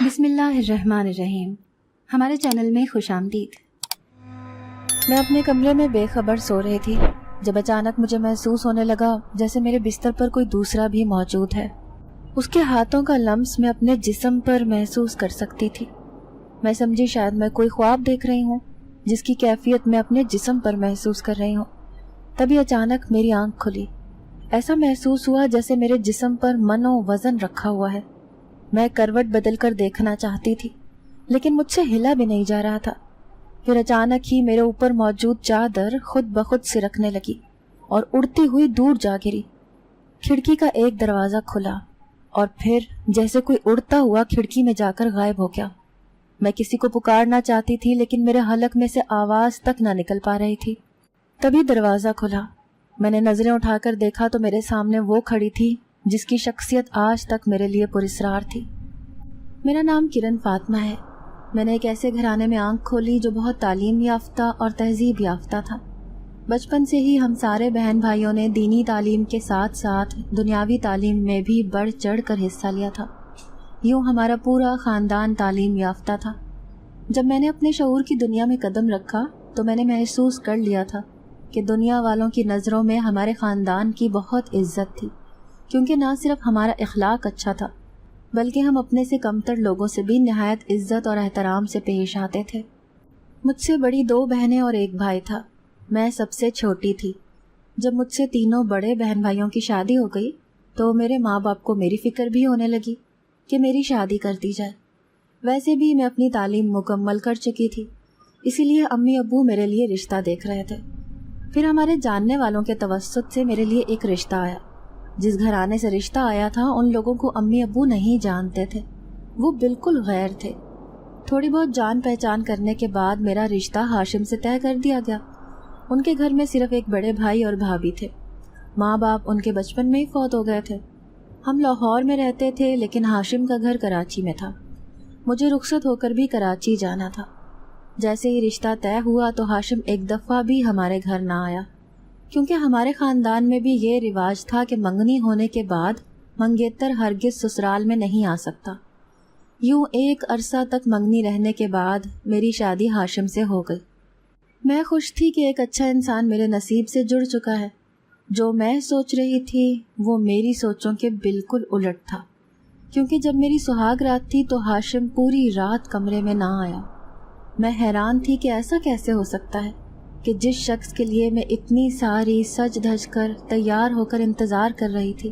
بسم اللہ الرحمن الرحیم۔ ہمارے چینل میں خوش آمدید۔ میں اپنے کمرے میں بے خبر سو رہی تھی جب اچانک مجھے محسوس ہونے لگا جیسے میرے بستر پر کوئی دوسرا بھی موجود ہے۔ اس کے ہاتھوں کا لمس میں اپنے جسم پر محسوس کر سکتی تھی۔ میں سمجھی شاید میں کوئی خواب دیکھ رہی ہوں جس کی کیفیت میں اپنے جسم پر محسوس کر رہی ہوں۔ تبھی اچانک میری آنکھ کھلی۔ ایسا محسوس ہوا جیسے میرے جسم پر من و وزن رکھا ہوا ہے۔ میں کروٹ بدل کر دیکھنا چاہتی تھی لیکن مجھ سے ہلا بھی نہیں جا رہا تھا۔ پھر اچانک ہی میرے اوپر موجود چادر خود بخود سرکنے لگی اور اڑتی ہوئی دور جا گری۔ کھڑکی کا ایک دروازہ کھلا اور پھر جیسے کوئی اڑتا ہوا کھڑکی میں جا کر غائب ہو گیا۔ میں کسی کو پکارنا چاہتی تھی لیکن میرے حلق میں سے آواز تک نہ نکل پا رہی تھی۔ تبھی دروازہ کھلا۔ میں نے نظریں اٹھا کر دیکھا تو میرے سامنے وہ کھڑی تھی جس کی شخصیت آج تک میرے لیے پراسرار تھی۔ میرا نام کرن فاطمہ ہے۔ میں نے ایک ایسے گھرانے میں آنکھ کھولی جو بہت تعلیم یافتہ اور تہذیب یافتہ تھا۔ بچپن سے ہی ہم سارے بہن بھائیوں نے دینی تعلیم کے ساتھ ساتھ دنیاوی تعلیم میں بھی بڑھ چڑھ کر حصہ لیا تھا۔ یوں ہمارا پورا خاندان تعلیم یافتہ تھا۔ جب میں نے اپنے شعور کی دنیا میں قدم رکھا تو میں نے محسوس کر لیا تھا کہ دنیا والوں کی نظروں میں ہمارے خاندان کی بہت عزت تھی، کیونکہ نہ صرف ہمارا اخلاق اچھا تھا بلکہ ہم اپنے سے کمتر لوگوں سے بھی نہایت عزت اور احترام سے پیش آتے تھے۔ مجھ سے بڑی 2 بہنیں اور 1 بھائی تھا۔ میں سب سے چھوٹی تھی۔ جب مجھ سے 3 بڑے بہن بھائیوں کی شادی ہو گئی تو میرے ماں باپ کو میری فکر بھی ہونے لگی کہ میری شادی کر دی جائے۔ ویسے بھی میں اپنی تعلیم مکمل کر چکی تھی، اسی لیے امی ابو میرے لیے رشتہ دیکھ رہے تھے۔ پھر ہمارے جاننے والوں کے توسط سے میرے لیے ایک رشتہ آیا۔ جس گھرانے سے رشتہ آیا تھا ان لوگوں کو امی ابو نہیں جانتے تھے، وہ بالکل غیر تھے۔ تھوڑی بہت جان پہچان کرنے کے بعد میرا رشتہ ہاشم سے طے کر دیا گیا۔ ان کے گھر میں صرف ایک بڑے بھائی اور بھابھی تھے۔ ماں باپ ان کے بچپن میں ہی فوت ہو گئے تھے۔ ہم لاہور میں رہتے تھے لیکن ہاشم کا گھر کراچی میں تھا۔ مجھے رخصت ہو کر بھی کراچی جانا تھا۔ جیسے ہی رشتہ طے ہوا تو ہاشم ایک دفعہ بھی ہمارے گھر نہ آیا، کیونکہ ہمارے خاندان میں بھی یہ رواج تھا کہ منگنی ہونے کے بعد منگیتر ہرگز سسرال میں نہیں آ سکتا۔ یوں ایک عرصہ تک منگنی رہنے کے بعد میری شادی ہاشم سے ہو گئی۔ میں خوش تھی کہ ایک اچھا انسان میرے نصیب سے جڑ چکا ہے۔ جو میں سوچ رہی تھی وہ میری سوچوں کے بالکل الٹ تھا، کیونکہ جب میری سہاگ رات تھی تو ہاشم پوری رات کمرے میں نہ آیا۔ میں حیران تھی کہ ایسا کیسے ہو سکتا ہے کہ جس شخص کے لیے میں اتنی ساری سج دھج کر تیار ہو کر انتظار کر رہی تھی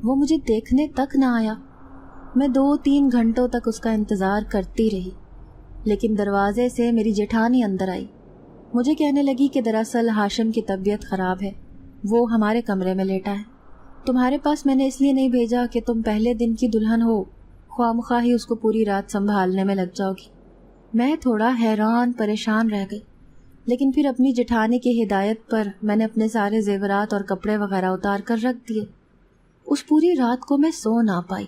وہ مجھے دیکھنے تک نہ آیا۔ میں 2-3 گھنٹوں تک اس کا انتظار کرتی رہی، لیکن دروازے سے میری جیٹھانی اندر آئی۔ مجھے کہنے لگی کہ دراصل ہاشم کی طبیعت خراب ہے، وہ ہمارے کمرے میں لیٹا ہے۔ تمہارے پاس میں نے اس لیے نہیں بھیجا کہ تم پہلے دن کی دلہن ہو، خواہ مخواہ ہی اس کو پوری رات سنبھالنے میں لگ جاؤ گی۔ میں تھوڑا حیران پریشان رہ گئی، لیکن پھر اپنی جٹھانی کی ہدایت پر میں نے اپنے سارے زیورات اور کپڑے وغیرہ اتار کر رکھ دیے۔ اس پوری رات کو میں سو نہ پائی،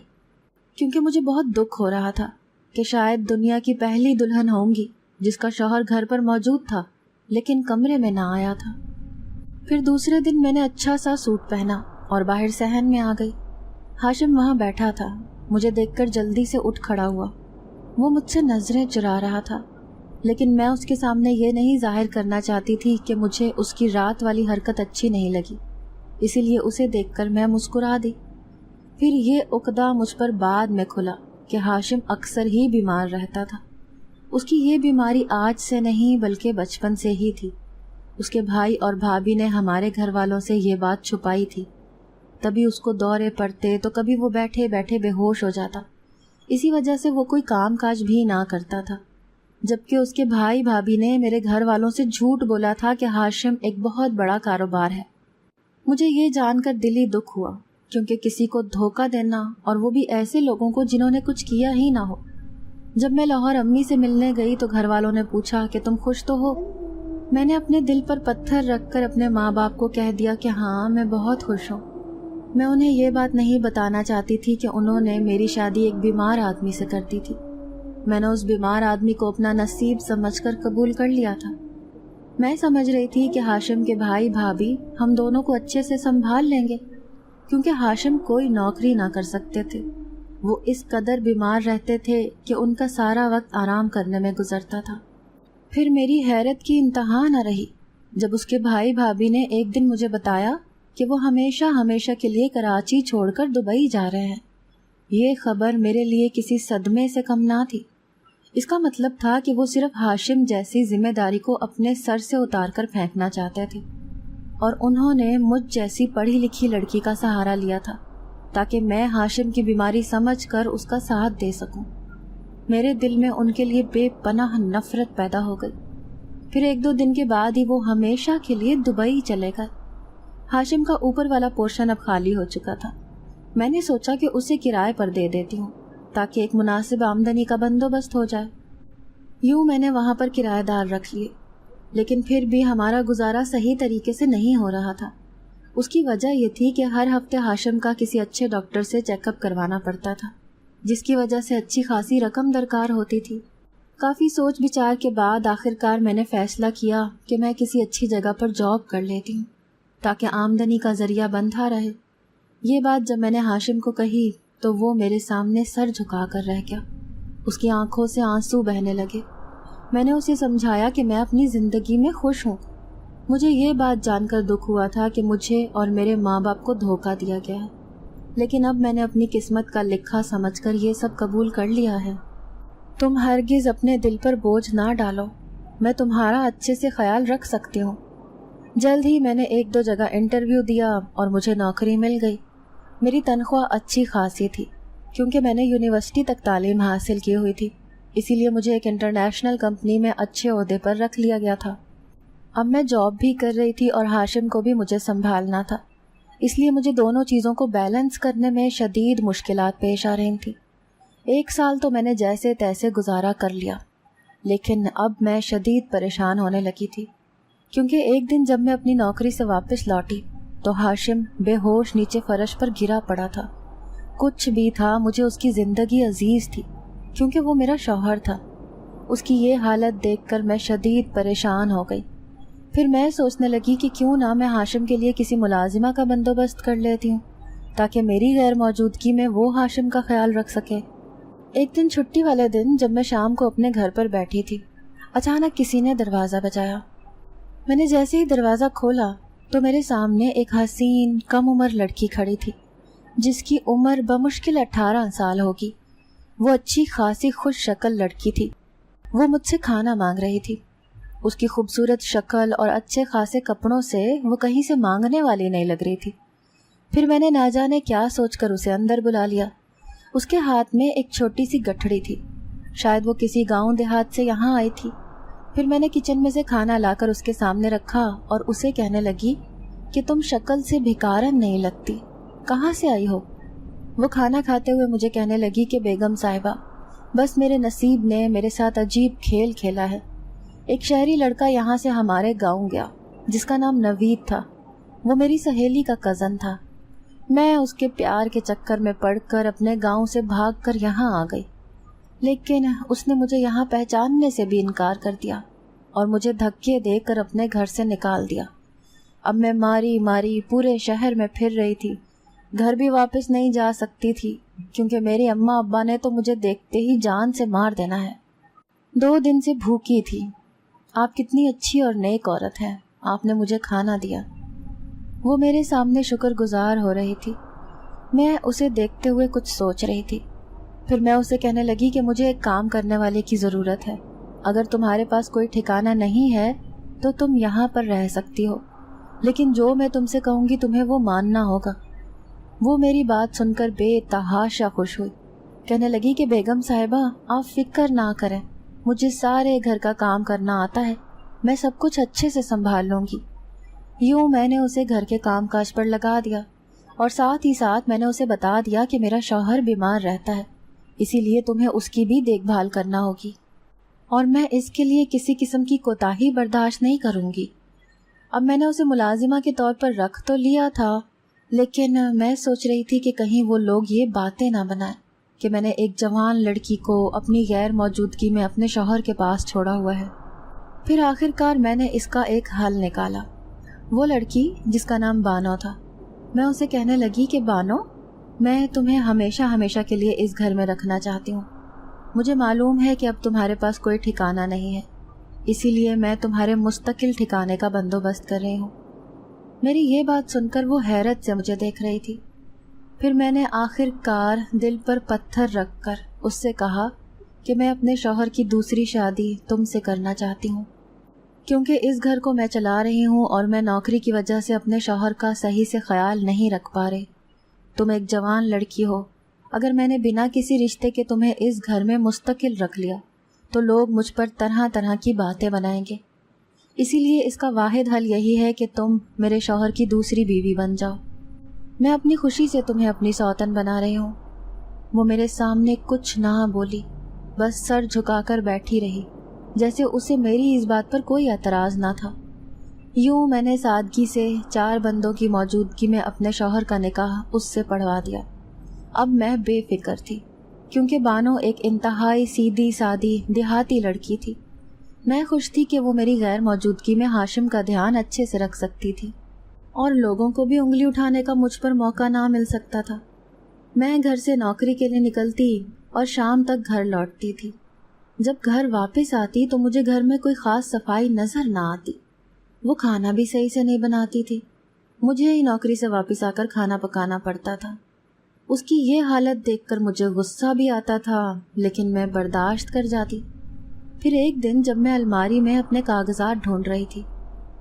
کیونکہ مجھے بہت دکھ ہو رہا تھا کہ شاید دنیا کی پہلی دلہن ہوں گی جس کا شوہر گھر پر موجود تھا لیکن کمرے میں نہ آیا تھا۔ پھر دوسرے دن میں نے اچھا سا سوٹ پہنا اور باہر صحن میں آ گئی۔ ہاشم وہاں بیٹھا تھا، مجھے دیکھ کر جلدی سے اٹھ کھڑا ہوا۔ وہ مجھ سے نظریں چرا رہا تھا، لیکن میں اس کے سامنے یہ نہیں ظاہر کرنا چاہتی تھی کہ مجھے اس کی رات والی حرکت اچھی نہیں لگی، اسی لیے اسے دیکھ کر میں مسکرا دی۔ پھر یہ عقدہ مجھ پر بعد میں کھلا کہ ہاشم اکثر ہی بیمار رہتا تھا۔ اس کی یہ بیماری آج سے نہیں بلکہ بچپن سے ہی تھی۔ اس کے بھائی اور بھابھی نے ہمارے گھر والوں سے یہ بات چھپائی تھی، تبھی اس کو دورے پڑتے تو کبھی وہ بیٹھے بیٹھے بے ہوش ہو جاتا۔ اسی وجہ سے وہ کوئی کام کاج بھی نہ کرتا تھا، جبکہ اس کے بھائی بھابھی نے میرے گھر والوں سے جھوٹ بولا تھا کہ ہاشم ایک بہت بڑا کاروبار ہے۔ مجھے یہ جان کر دلی دکھ ہوا، کیونکہ کسی کو دھوکہ دینا اور وہ بھی ایسے لوگوں کو جنہوں نے کچھ کیا ہی نہ ہو۔ جب میں لاہور امی سے ملنے گئی تو گھر والوں نے پوچھا کہ تم خوش تو ہو؟ میں نے اپنے دل پر پتھر رکھ کر اپنے ماں باپ کو کہہ دیا کہ ہاں میں بہت خوش ہوں۔ میں انہیں یہ بات نہیں بتانا چاہتی تھی کہ انہوں نے میری شادی ایک بیمار آدمی سے کر دی تھی۔ میں نے اس بیمار آدمی کو اپنا نصیب سمجھ کر قبول کر لیا تھا۔ میں سمجھ رہی تھی کہ ہاشم کے بھائی بھابھی ہم دونوں کو اچھے سے سنبھال لیں گے، کیونکہ ہاشم کوئی نوکری نہ کر سکتے تھے۔ وہ اس قدر بیمار رہتے تھے کہ ان کا سارا وقت آرام کرنے میں گزرتا تھا۔ پھر میری حیرت کی انتہا نہ رہی جب اس کے بھائی بھابھی نے ایک دن مجھے بتایا کہ وہ ہمیشہ ہمیشہ کے لیے کراچی چھوڑ کر دبئی جا رہے ہیں۔ یہ خبر میرے لیے کسی صدمے سے کم نہ تھی۔ اس کا مطلب تھا کہ وہ صرف ہاشم جیسی ذمہ داری کو اپنے سر سے اتار کر پھینکنا چاہتے تھے، اور انہوں نے مجھ جیسی پڑھی لکھی لڑکی کا سہارا لیا تھا تاکہ میں ہاشم کی بیماری سمجھ کر اس کا ساتھ دے سکوں۔ میرے دل میں ان کے لیے بے پناہ نفرت پیدا ہو گئی۔ پھر 1-2 دن کے بعد ہی وہ ہمیشہ کے لیے دبئی چلے گئے۔ ہاشم کا اوپر والا پورشن اب خالی ہو چکا تھا۔ میں نے سوچا کہ اسے کرائے پر دے دیتی ہوں تاکہ ایک مناسب آمدنی کا بندوبست ہو جائے۔ یوں میں نے وہاں پر کرایہ دار رکھ لیے، لیکن پھر بھی ہمارا گزارا صحیح طریقے سے نہیں ہو رہا تھا۔ اس کی وجہ یہ تھی کہ ہر ہفتے ہاشم کا کسی اچھے ڈاکٹر سے چیک اپ کروانا پڑتا تھا، جس کی وجہ سے اچھی خاصی رقم درکار ہوتی تھی۔ کافی سوچ بچار کے بعد آخرکار میں نے فیصلہ کیا کہ میں کسی اچھی جگہ پر جاب کر لیتی ہوں تاکہ آمدنی کا ذریعہ بندھا رہے۔ یہ بات جب میں نے ہاشم کو کہی تو وہ میرے سامنے سر جھکا کر رہ گیا۔ اس کی آنکھوں سے آنسو بہنے لگے۔ میں نے اسے سمجھایا کہ میں اپنی زندگی میں خوش ہوں۔ مجھے یہ بات جان کر دکھ ہوا تھا کہ مجھے اور میرے ماں باپ کو دھوکہ دیا گیا ہے، لیکن اب میں نے اپنی قسمت کا لکھا سمجھ کر یہ سب قبول کر لیا ہے۔ تم ہرگز اپنے دل پر بوجھ نہ ڈالو، میں تمہارا اچھے سے خیال رکھ سکتی ہوں۔ جلد ہی میں نے 1-2 جگہ انٹرویو دیا اور مجھے نوکری مل گئی۔ میری تنخواہ اچھی خاصی تھی کیونکہ میں نے یونیورسٹی تک تعلیم حاصل کی ہوئی تھی، اسی لیے مجھے ایک انٹرنیشنل کمپنی میں اچھے عہدے پر رکھ لیا گیا تھا۔ اب میں جاب بھی کر رہی تھی اور ہاشم کو بھی مجھے سنبھالنا تھا، اس لیے مجھے دونوں چیزوں کو بیلنس کرنے میں شدید مشکلات پیش آ رہی تھیں۔ 1 سال تو میں نے جیسے تیسے گزارا کر لیا، لیکن اب میں شدید پریشان ہونے لگی تھی کیونکہ ایک دن جب میں اپنی نوکری سے واپس لوٹی تو ہاشم بے ہوش نیچے فرش پر گرا پڑا تھا۔ کچھ بھی تھا، مجھے اس کی زندگی عزیز تھی کیونکہ وہ میرا شوہر تھا۔ اس کی یہ حالت دیکھ کر میں شدید پریشان ہو گئی۔ پھر میں سوچنے لگی کہ کیوں نہ میں ہاشم کے لیے کسی ملازمہ کا بندوبست کر لیتی ہوں تاکہ میری غیر موجودگی میں وہ ہاشم کا خیال رکھ سکے۔ ایک دن چھٹی والے دن جب میں شام کو اپنے گھر پر بیٹھی تھی، اچانک کسی نے دروازہ بجایا۔ میں نے جیسے ہی دروازہ کھولا تو میرے سامنے ایک حسین کم عمر لڑکی کھڑی تھی جس کی عمر بمشکل 18 سال ہوگی۔ وہ اچھی خاصی خوش شکل لڑکی تھی۔ وہ مجھ سے کھانا مانگ رہی تھی۔ اس کی خوبصورت شکل اور اچھے خاصے کپڑوں سے وہ کہیں سے مانگنے والی نہیں لگ رہی تھی۔ پھر میں نے نہ جانے کیا سوچ کر اسے اندر بلا لیا۔ اس کے ہاتھ میں ایک چھوٹی سی گٹھڑی تھی، شاید وہ کسی گاؤں دیہات سے یہاں آئی تھی۔ پھر میں نے کچن میں سے کھانا لا کر اس کے سامنے رکھا اور اسے کہنے لگی کہ تم شکل سے بھکارن نہیں لگتی، کہاں سے آئی ہو؟ وہ کھانا کھاتے ہوئے مجھے کہنے لگی کہ بیگم صاحبہ، بس میرے نصیب نے میرے ساتھ عجیب کھیل کھیلا ہے۔ ایک شہری لڑکا یہاں سے ہمارے گاؤں گیا جس کا نام نوید تھا۔ وہ میری سہیلی کا کزن تھا۔ میں اس کے پیار کے چکر میں پڑ کر اپنے گاؤں سے بھاگ کر یہاں آ گئی، لیکن اس نے مجھے یہاں پہچاننے سے بھی انکار کر دیا اور مجھے دھکے دے کر اپنے گھر سے نکال دیا۔ اب میں ماری ماری پورے شہر میں پھر رہی تھی، گھر بھی واپس نہیں جا سکتی تھی کیونکہ میرے اماں ابا نے تو مجھے دیکھتے ہی جان سے مار دینا ہے۔ 2 دن سے بھوکی تھی۔ آپ کتنی اچھی اور نیک عورت ہیں، آپ نے مجھے کھانا دیا۔ وہ میرے سامنے شکر گزار ہو رہی تھی۔ میں اسے دیکھتے ہوئے کچھ سوچ رہی تھی۔ پھر میں اسے کہنے لگی کہ مجھے ایک کام کرنے والے کی ضرورت ہے۔ اگر تمہارے پاس کوئی ٹھکانہ نہیں ہے تو تم یہاں پر رہ سکتی ہو، لیکن جو میں تم سے کہوں گی تمہیں وہ ماننا ہوگا۔ وہ میری بات سن کر بے تحاشا خوش ہوئی، کہنے لگی کہ بیگم صاحبہ آپ فکر نہ کریں، مجھے سارے گھر کا کام کرنا آتا ہے، میں سب کچھ اچھے سے سنبھال لوں گی۔ یوں میں نے اسے گھر کے کام کاج پر لگا دیا اور ساتھ ہی ساتھ میں نے اسے بتا دیا کہ میرا شوہر بیمار رہتا ہے، اسی لیے تمہیں اس کی بھی دیکھ بھال کرنا ہوگی اور میں اس کے لیے کسی قسم کی کوتاہی برداشت نہیں کروں گی۔ اب میں نے اسے ملازمہ کے طور پر رکھ تو لیا تھا، لیکن میں سوچ رہی تھی کہ کہیں وہ لوگ یہ باتیں نہ بنائیں کہ میں نے ایک جوان لڑکی کو اپنی غیر موجودگی میں اپنے شوہر کے پاس چھوڑا ہوا ہے۔ پھر آخرکار میں نے اس کا ایک حل نکالا۔ وہ لڑکی جس کا نام بانو تھا، میں اسے کہنے لگی کہ بانو میں تمہیں ہمیشہ ہمیشہ کے لیے اس گھر میں رکھنا چاہتی ہوں۔ مجھے معلوم ہے کہ اب تمہارے پاس کوئی ٹھکانہ نہیں ہے، اسی لیے میں تمہارے مستقل ٹھکانے کا بندوبست کر رہی ہوں۔ میری یہ بات سن کر وہ حیرت سے مجھے دیکھ رہی تھی۔ پھر میں نے آخر کار دل پر پتھر رکھ کر اس سے کہا کہ میں اپنے شوہر کی دوسری شادی تم سے کرنا چاہتی ہوں، کیونکہ اس گھر کو میں چلا رہی ہوں اور میں نوکری کی وجہ سے اپنے شوہر کا صحیح سے خیال نہیں رکھ پا رہی۔ تم ایک جوان لڑکی ہو، اگر میں نے بنا کسی رشتے کے تمہیں اس گھر میں مستقل رکھ لیا تو لوگ مجھ پر طرح طرح کی باتیں بنائیں گے۔ اسی لیے اس کا واحد حل یہی ہے کہ تم میرے شوہر کی دوسری بیوی بن جاؤ۔ میں اپنی خوشی سے تمہیں اپنی سوتن بنا رہی ہوں۔ وہ میرے سامنے کچھ نہ بولی، بس سر جھکا کر بیٹھی رہی، جیسے اسے میری اس بات پر کوئی اعتراض نہ تھا۔ یوں میں نے سادگی سے 4 بندوں کی موجودگی میں اپنے شوہر کا نکاح اس سے پڑھوا دیا۔ اب میں بے فکر تھی، کیونکہ بانو ایک انتہائی سیدھی سادی دیہاتی لڑکی تھی۔ میں خوش تھی کہ وہ میری غیر موجودگی میں ہاشم کا دھیان اچھے سے رکھ سکتی تھی، اور لوگوں کو بھی انگلی اٹھانے کا مجھ پر موقع نہ مل سکتا تھا۔ میں گھر سے نوکری کے لیے نکلتی اور شام تک گھر لوٹتی تھی۔ جب گھر واپس آتی تو مجھے گھر میں کوئی خاص صفائی نظر نہ آتی۔ وہ کھانا بھی صحیح سے نہیں بناتی تھی، مجھے ہی نوکری سے واپس آ کر کھانا پکانا پڑتا تھا۔ اس کی یہ حالت دیکھ کر مجھے غصہ بھی آتا تھا، لیکن میں برداشت کر جاتی۔ پھر ایک دن جب میں الماری میں اپنے کاغذات ڈھونڈ رہی تھی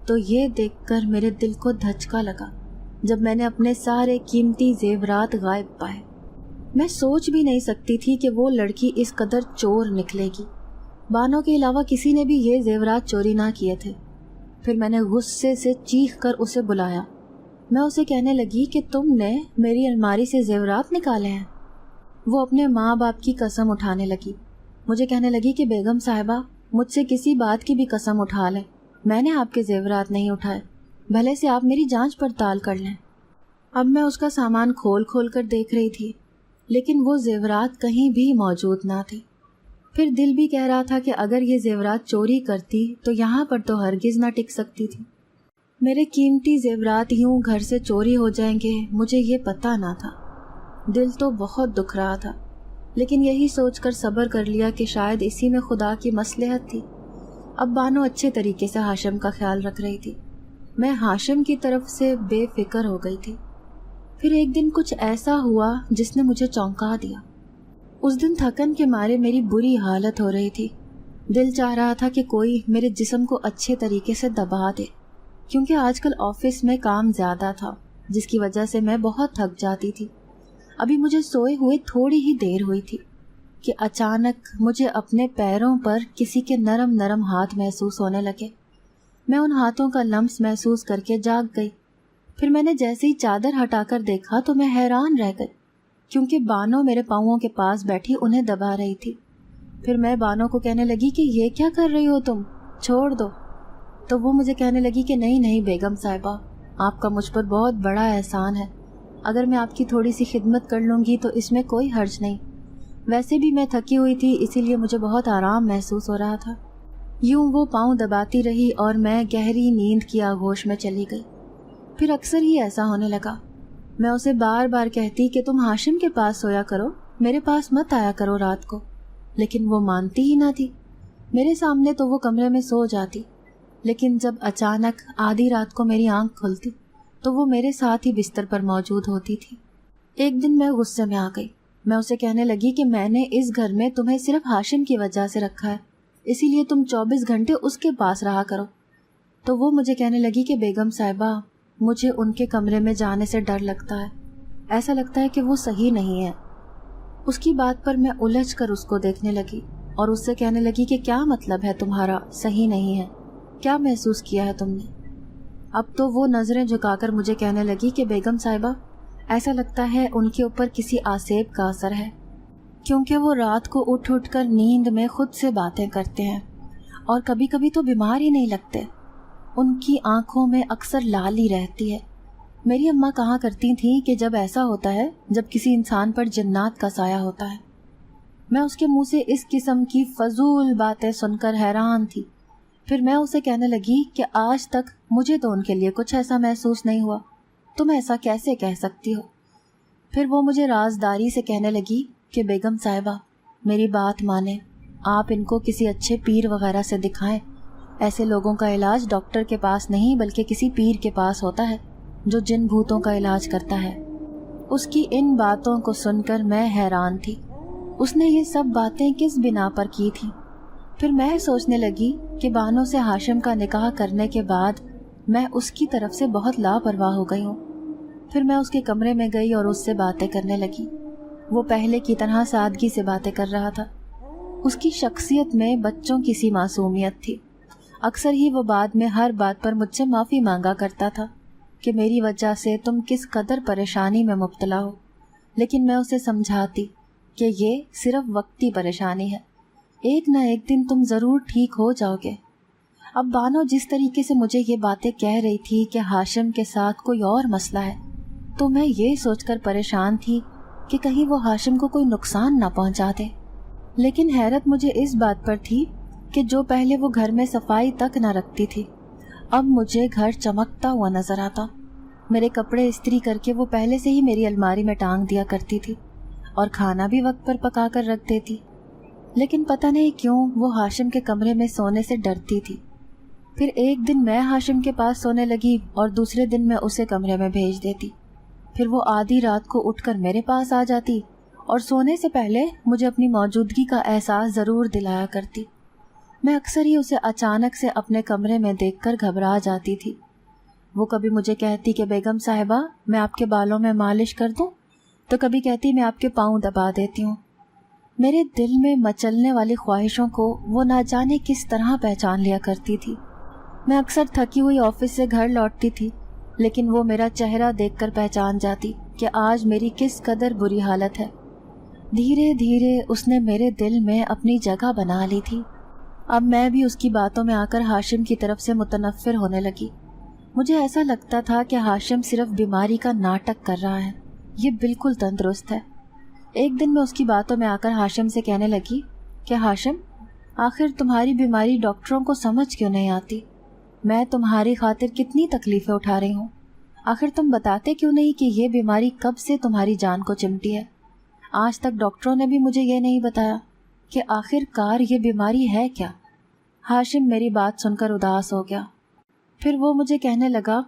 تو یہ دیکھ کر میرے دل کو دھچکا لگا جب میں نے اپنے سارے قیمتی زیورات غائب پائے۔ میں سوچ بھی نہیں سکتی تھی کہ وہ لڑکی اس قدر چور نکلے گی۔ بانو کے علاوہ کسی نے بھی یہ زیورات چوری نہ کیے تھے۔ پھر میں نے غصے سے چیخ کر اسے بلایا۔ میں اسے کہنے لگی کہ تم نے میری الماری سے زیورات نکالے ہیں۔ وہ اپنے ماں باپ کی قسم اٹھانے لگی، مجھے کہنے لگی کہ بیگم صاحبہ مجھ سے کسی بات کی بھی قسم اٹھا لیں، میں نے آپ کے زیورات نہیں اٹھائے، بھلے سے آپ میری جانچ پڑتال کر لیں۔ اب میں اس کا سامان کھول کھول کر دیکھ رہی تھی، لیکن وہ زیورات کہیں بھی موجود نہ تھے۔ پھر دل بھی کہہ رہا تھا کہ اگر یہ زیورات چوری کرتی تو یہاں پر تو ہرگز نہ ٹک سکتی تھی۔ میرے قیمتی زیورات یوں گھر سے چوری ہو جائیں گے مجھے یہ پتہ نہ تھا۔ دل تو بہت دکھ رہا تھا، لیکن یہی سوچ کر صبر کر لیا کہ شاید اسی میں خدا کی مصلحت تھی۔ اب بانو اچھے طریقے سے ہاشم کا خیال رکھ رہی تھی، میں ہاشم کی طرف سے بے فکر ہو گئی تھی۔ پھر ایک دن کچھ ایسا ہوا جس نے مجھے چونکا دیا۔ اس دن تھکن کے مارے میری بری حالت ہو رہی تھی، دل چاہ رہا تھا کہ کوئی میرے جسم کو اچھے طریقے سے دبا دے، کیونکہ آج کل آفس میں کام زیادہ تھا جس کی وجہ سے میں بہت تھک جاتی تھی۔ ابھی مجھے سوئے ہوئے تھوڑی ہی دیر ہوئی تھی کہ اچانک مجھے اپنے پیروں پر کسی کے نرم نرم ہاتھ محسوس ہونے لگے۔ میں ان ہاتھوں کا لمس محسوس کر کے جاگ گئی۔ پھر میں نے جیسے ہی چادر ہٹا کر دیکھا تو میں حیران رہ گئی، کیونکہ بانو میرے پاؤں کے پاس بیٹھی انہیں دبا رہی تھی۔ پھر میں بانو کو کہنے لگی کہ یہ کیا کر رہی ہو تم، چھوڑ دو۔ تو وہ مجھے کہنے لگی کہ نہیں نہیں بیگم صاحبہ، آپ کا مجھ پر بہت بڑا احسان ہے، اگر میں آپ کی تھوڑی سی خدمت کر لوں گی تو اس میں کوئی حرج نہیں۔ ویسے بھی میں تھکی ہوئی تھی، اسی لیے مجھے بہت آرام محسوس ہو رہا تھا۔ یوں وہ پاؤں دباتی رہی اور میں گہری نیند کی آغوش میں چلی گئی۔ پھر اکثر ہی ایسا ہونے لگا، میں اسے بار بار کہتی کہ تم ہاشم کے پاس سویا کرو، میرے پاس مت آیا کرو رات کو، لیکن وہ مانتی ہی نہ تھی۔ میرے سامنے تو وہ کمرے میں سو جاتی، لیکن جب اچانک آدھی رات کو میری آنکھ کھلتی تو وہ میرے ساتھ ہی بستر پر موجود ہوتی تھی۔ ایک دن میں غصے میں آ گئی، میں اسے کہنے لگی کہ میں نے اس گھر میں تمہیں صرف ہاشم کی وجہ سے رکھا ہے، اسی لیے تم 24 گھنٹے اس کے پاس رہا کرو۔ تو وہ مجھے کہنے لگی کہ بیگم صاحبہ مجھے ان کے کمرے میں جانے سے ڈر لگتا ہے، ایسا لگتا ہے کہ وہ صحیح نہیں ہے۔ اس کی بات پر میں الجھ کر اس کو دیکھنے لگی اور اس سے کہنے لگی کہ کیا مطلب ہے تمہارا صحیح نہیں ہے، کیا محسوس کیا ہے تم نے؟ اب تو وہ نظریں جھکا کر مجھے کہنے لگی کہ بیگم صاحبہ ایسا لگتا ہے ان کے اوپر کسی آسیب کا اثر ہے، کیونکہ وہ رات کو اٹھ اٹھ کر نیند میں خود سے باتیں کرتے ہیں اور کبھی کبھی تو بیمار ہی نہیں لگتے، ان کی آنکھوں میں اکثر لالی رہتی ہے۔ میری اماں کہا کرتی تھیں کہ جب ایسا ہوتا ہے جب کسی انسان پر جنات کا سایہ ہوتا ہے۔ میں اس کے منہ سے اس قسم کی فضول باتیں سن کر حیران تھی۔ پھر میں اسے کہنے لگی کہ آج تک مجھے تو ان کے لیے کچھ ایسا محسوس نہیں ہوا، تم ایسا کیسے کہہ سکتی ہو؟ پھر وہ مجھے رازداری سے کہنے لگی کہ بیگم صاحبہ میری بات مانیں، آپ ان کو کسی اچھے پیر وغیرہ سے دکھائیں، ایسے لوگوں کا علاج ڈاکٹر کے پاس نہیں بلکہ کسی پیر کے پاس ہوتا ہے جو جن بھوتوں کا علاج کرتا ہے۔ اس کی ان باتوں کو سن کر میں حیران تھی، اس نے یہ سب باتیں کس بنا پر کی تھی؟ پھر میں سوچنے لگی کہ بانو سے ہاشم کا نکاح کرنے کے بعد میں اس کی طرف سے بہت لاپرواہ ہو گئی ہوں۔ پھر میں اس کے کمرے میں گئی اور اس سے باتیں کرنے لگی۔ وہ پہلے کی طرح سادگی سے باتیں کر رہا تھا۔ اس کی شخصیت میں بچوں کی سی معصومیت تھی۔ اکثر ہی وہ بعد میں ہر بات پر مجھ سے معافی مانگا کرتا تھا کہ میری وجہ سے تم کس قدر پریشانی میں مبتلا ہو، لیکن میں اسے سمجھاتی کہ یہ صرف وقتی پریشانی ہے، ایک نہ ایک دن تم ضرور ٹھیک ہو جاؤ گے۔ اب بانو جس طریقے سے مجھے یہ باتیں کہہ رہی تھی کہ ہاشم کے ساتھ کوئی اور مسئلہ ہے، تو میں یہ سوچ کر پریشان تھی کہ کہیں وہ ہاشم کو کوئی نقصان نہ پہنچا دے۔ لیکن حیرت مجھے اس بات پر تھی کہ جو پہلے وہ گھر میں صفائی تک نہ رکھتی تھی، اب مجھے گھر چمکتا ہوا نظر آتا۔ میرے کپڑے استری کر کے وہ پہلے سے ہی میری الماری میں ٹانگ دیا کرتی تھی اور کھانا بھی وقت پر پکا کر رکھ دیتی۔ لیکن پتہ نہیں کیوں وہ ہاشم کے کمرے میں سونے سے ڈرتی تھی۔ پھر ایک دن میں ہاشم کے پاس سونے لگی اور دوسرے دن میں اسے کمرے میں بھیج دیتی۔ پھر وہ آدھی رات کو اٹھ کر میرے پاس آ جاتی اور سونے سے پہلے مجھے اپنی موجودگی کا احساس ضرور دلایا کرتی۔ میں اکثر ہی اسے اچانک سے اپنے کمرے میں دیکھ کر گھبرا جاتی تھی۔ وہ کبھی مجھے کہتی کہ بیگم صاحبہ میں آپ کے بالوں میں مالش کر دوں، تو کبھی کہتی میں آپ کے پاؤں دبا دیتی ہوں۔ میرے دل میں مچلنے والی خواہشوں کو وہ نہ جانے کس طرح پہچان لیا کرتی تھی۔ میں اکثر تھکی ہوئی آفس سے گھر لوٹتی تھی، لیکن وہ میرا چہرہ دیکھ کر پہچان جاتی کہ آج میری کس قدر بری حالت ہے۔ دھیرے دھیرے اس نے میرے دل میں اپنی جگہ بنا لی تھی۔ اب میں بھی اس کی باتوں میں آ کر ہاشم کی طرف سے متنفر ہونے لگی۔ مجھے ایسا لگتا تھا کہ ہاشم صرف بیماری کا ناٹک کر رہا ہے، یہ بالکل تندرست ہے۔ ایک دن میں اس کی باتوں میں آ کر ہاشم سے کہنے لگی کہ ہاشم آخر تمہاری بیماری ڈاکٹروں کو سمجھ کیوں نہیں آتی؟ میں تمہاری خاطر کتنی تکلیفیں اٹھا رہی ہوں، آخر تم بتاتے کیوں نہیں کہ یہ بیماری کب سے تمہاری جان کو چمٹی ہے؟ آج تک ڈاکٹروں نے بھی مجھے یہ نہیں بتایا کہ آخر کار یہ بیماری ہے کیا؟ ہاشم میری بات سن کر اداس ہو گیا۔ پھر وہ مجھے کہنے لگا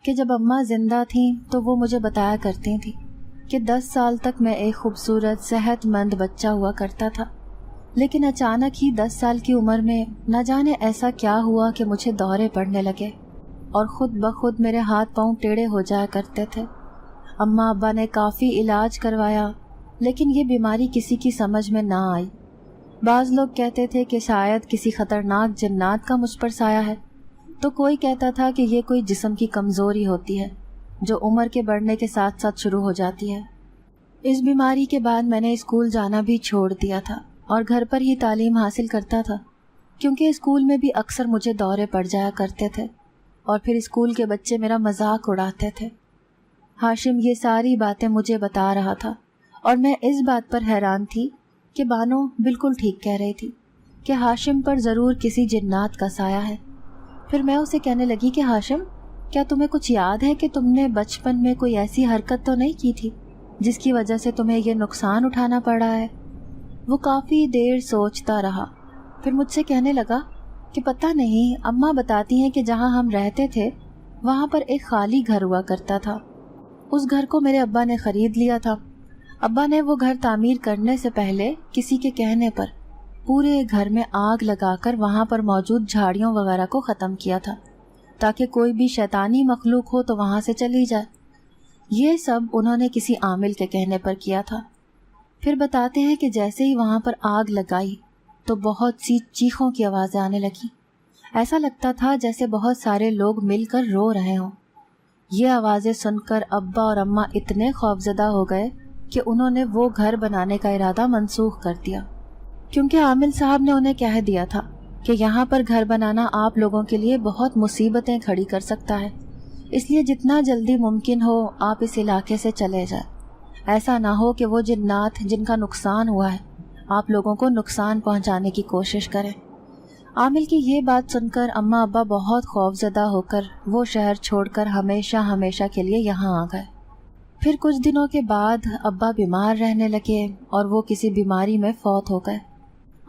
کہ جب اماں زندہ تھیں تو وہ مجھے بتایا کرتی تھیں کہ 10 سال تک میں ایک خوبصورت صحت مند بچہ ہوا کرتا تھا، لیکن اچانک ہی 10 سال کی عمر میں نہ جانے ایسا کیا ہوا کہ مجھے دورے پڑنے لگے اور خود بخود میرے ہاتھ پاؤں ٹیڑھے ہو جایا کرتے تھے۔ اماں ابا نے کافی علاج کروایا، لیکن یہ بیماری کسی کی سمجھ میں نہ آئی۔ بعض لوگ کہتے تھے کہ شاید کسی خطرناک جنات کا مجھ پر سایہ ہے، تو کوئی کہتا تھا کہ یہ کوئی جسم کی کمزوری ہوتی ہے جو عمر کے بڑھنے کے ساتھ ساتھ شروع ہو جاتی ہے۔ اس بیماری کے بعد میں نے اسکول جانا بھی چھوڑ دیا تھا اور گھر پر ہی تعلیم حاصل کرتا تھا، کیونکہ اسکول میں بھی اکثر مجھے دورے پڑ جایا کرتے تھے اور پھر اسکول کے بچے میرا مذاق اڑاتے تھے۔ ہاشم یہ ساری باتیں مجھے بتا رہا تھا اور میں اس بات پر حیران تھی کہ بانو بالکل ٹھیک کہہ رہی تھی کہ ہاشم پر ضرور کسی جنات کا سایہ ہے۔ پھر میں اسے کہنے لگی کہ ہاشم کیا تمہیں کچھ یاد ہے کہ تم نے بچپن میں کوئی ایسی حرکت تو نہیں کی تھی جس کی وجہ سے تمہیں یہ نقصان اٹھانا پڑا ہے؟ وہ کافی دیر سوچتا رہا، پھر مجھ سے کہنے لگا کہ پتہ نہیں، اماں بتاتی ہیں کہ جہاں ہم رہتے تھے وہاں پر ایک خالی گھر ہوا کرتا تھا، اس گھر کو میرے ابا نے خرید لیا تھا۔ ابا نے وہ گھر تعمیر کرنے سے پہلے کسی کے کہنے پر پورے گھر میں آگ لگا کر وہاں پر موجود جھاڑیوں وغیرہ کو ختم کیا تھا تاکہ کوئی بھی شیطانی مخلوق ہو تو وہاں سے چلی جائے۔ یہ سب انہوں نے کسی عامل کے کہنے پر کیا تھا۔ پھر بتاتے ہیں کہ جیسے ہی وہاں پر آگ لگائی تو بہت سی چیخوں کی آوازیں آنے لگیں، ایسا لگتا تھا جیسے بہت سارے لوگ مل کر رو رہے ہوں۔ یہ آوازیں سن کر ابا اور اماں اتنے خوفزدہ ہو گئے کہ انہوں نے وہ گھر بنانے کا ارادہ منسوخ کر دیا، کیونکہ عامل صاحب نے انہیں کہہ دیا تھا کہ یہاں پر گھر بنانا آپ لوگوں کے لیے بہت مصیبتیں کھڑی کر سکتا ہے، اس لیے جتنا جلدی ممکن ہو آپ اس علاقے سے چلے جائیں، ایسا نہ ہو کہ وہ جنات جن کا نقصان ہوا ہے آپ لوگوں کو نقصان پہنچانے کی کوشش کریں۔ عامل کی یہ بات سن کر اماں ابا بہت خوفزدہ ہو کر وہ شہر چھوڑ کر ہمیشہ ہمیشہ کے لیے یہاں آ گئے۔ پھر کچھ دنوں کے بعد ابا بیمار رہنے لگے اور وہ کسی بیماری میں فوت ہو گئے۔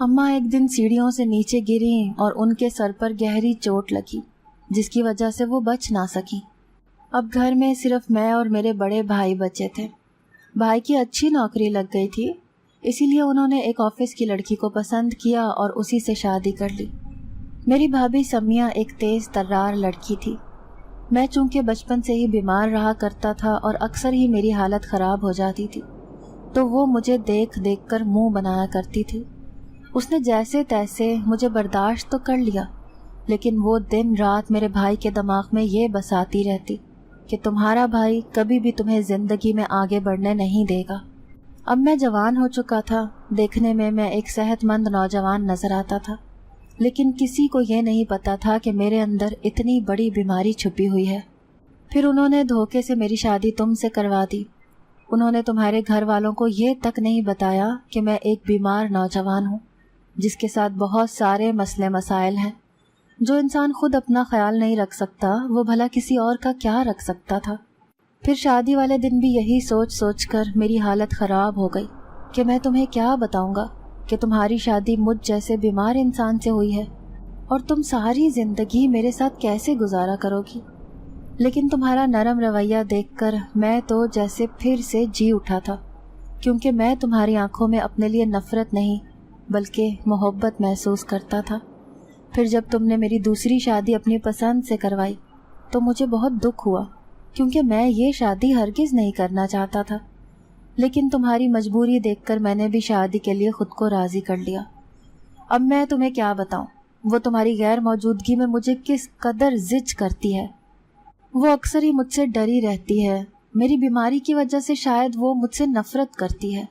اماں ایک دن سیڑھیوں سے نیچے گریں اور ان کے سر پر گہری چوٹ لگی، جس کی وجہ سے وہ بچ نہ سکیں۔ اب گھر میں صرف میں اور میرے بڑے بھائی بچے تھے۔ بھائی کی اچھی نوکری لگ گئی تھی، اسی لیے انہوں نے ایک آفس کی لڑکی کو پسند کیا اور اسی سے شادی کر لی۔ میری بھابھی سمیہ ایک تیز ترار لڑکی تھی۔ میں چونکہ بچپن سے ہی بیمار رہا کرتا تھا اور اکثر ہی میری حالت خراب ہو جاتی تھی، تو وہ مجھے دیکھ دیکھ کر منہ بنایا کرتی تھی۔ اس نے جیسے تیسے مجھے برداشت تو کر لیا، لیکن وہ دن رات میرے بھائی کے دماغ میں یہ بساتی رہتی کہ تمہارا بھائی کبھی بھی تمہیں زندگی میں آگے بڑھنے نہیں دے گا۔ اب میں جوان ہو چکا تھا، دیکھنے میں ایک صحت مند نوجوان نظر آتا تھا، لیکن کسی کو یہ نہیں پتا تھا کہ میرے اندر اتنی بڑی بیماری چھپی ہوئی ہے۔ پھر انہوں نے دھوکے سے میری شادی تم سے کروا دی۔ انہوں نے تمہارے گھر والوں کو یہ تک نہیں بتایا کہ میں ایک بیمار نوجوان ہوں، جس کے ساتھ بہت سارے مسئلے مسائل ہیں۔ جو انسان خود اپنا خیال نہیں رکھ سکتا، وہ بھلا کسی اور کا کیا رکھ سکتا تھا۔ پھر شادی والے دن بھی یہی سوچ سوچ کر میری حالت خراب ہو گئی کہ میں تمہیں کیا بتاؤں گا کہ تمہاری شادی مجھ جیسے بیمار انسان سے ہوئی ہے اور تم ساری زندگی میرے ساتھ کیسے گزارا کرو گی۔ لیکن تمہارا نرم رویہ دیکھ کر میں تو جیسے پھر سے جی اٹھا تھا، کیونکہ میں تمہاری آنکھوں میں اپنے لیے نفرت نہیں بلکہ محبت محسوس کرتا تھا۔ پھر جب تم نے میری دوسری شادی اپنی پسند سے کروائی تو مجھے بہت دکھ ہوا، کیونکہ میں یہ شادی ہرگز نہیں کرنا چاہتا تھا، لیکن تمہاری مجبوری دیکھ کر میں نے بھی شادی کے لیے خود کو راضی کر لیا۔ اب میں تمہیں کیا بتاؤں، وہ تمہاری غیر موجودگی میں مجھے کس قدر زج کرتی ہے۔ وہ اکثر ہی مجھ سے ڈری رہتی ہے، میری بیماری کی وجہ سے شاید وہ مجھ سے نفرت کرتی ہے۔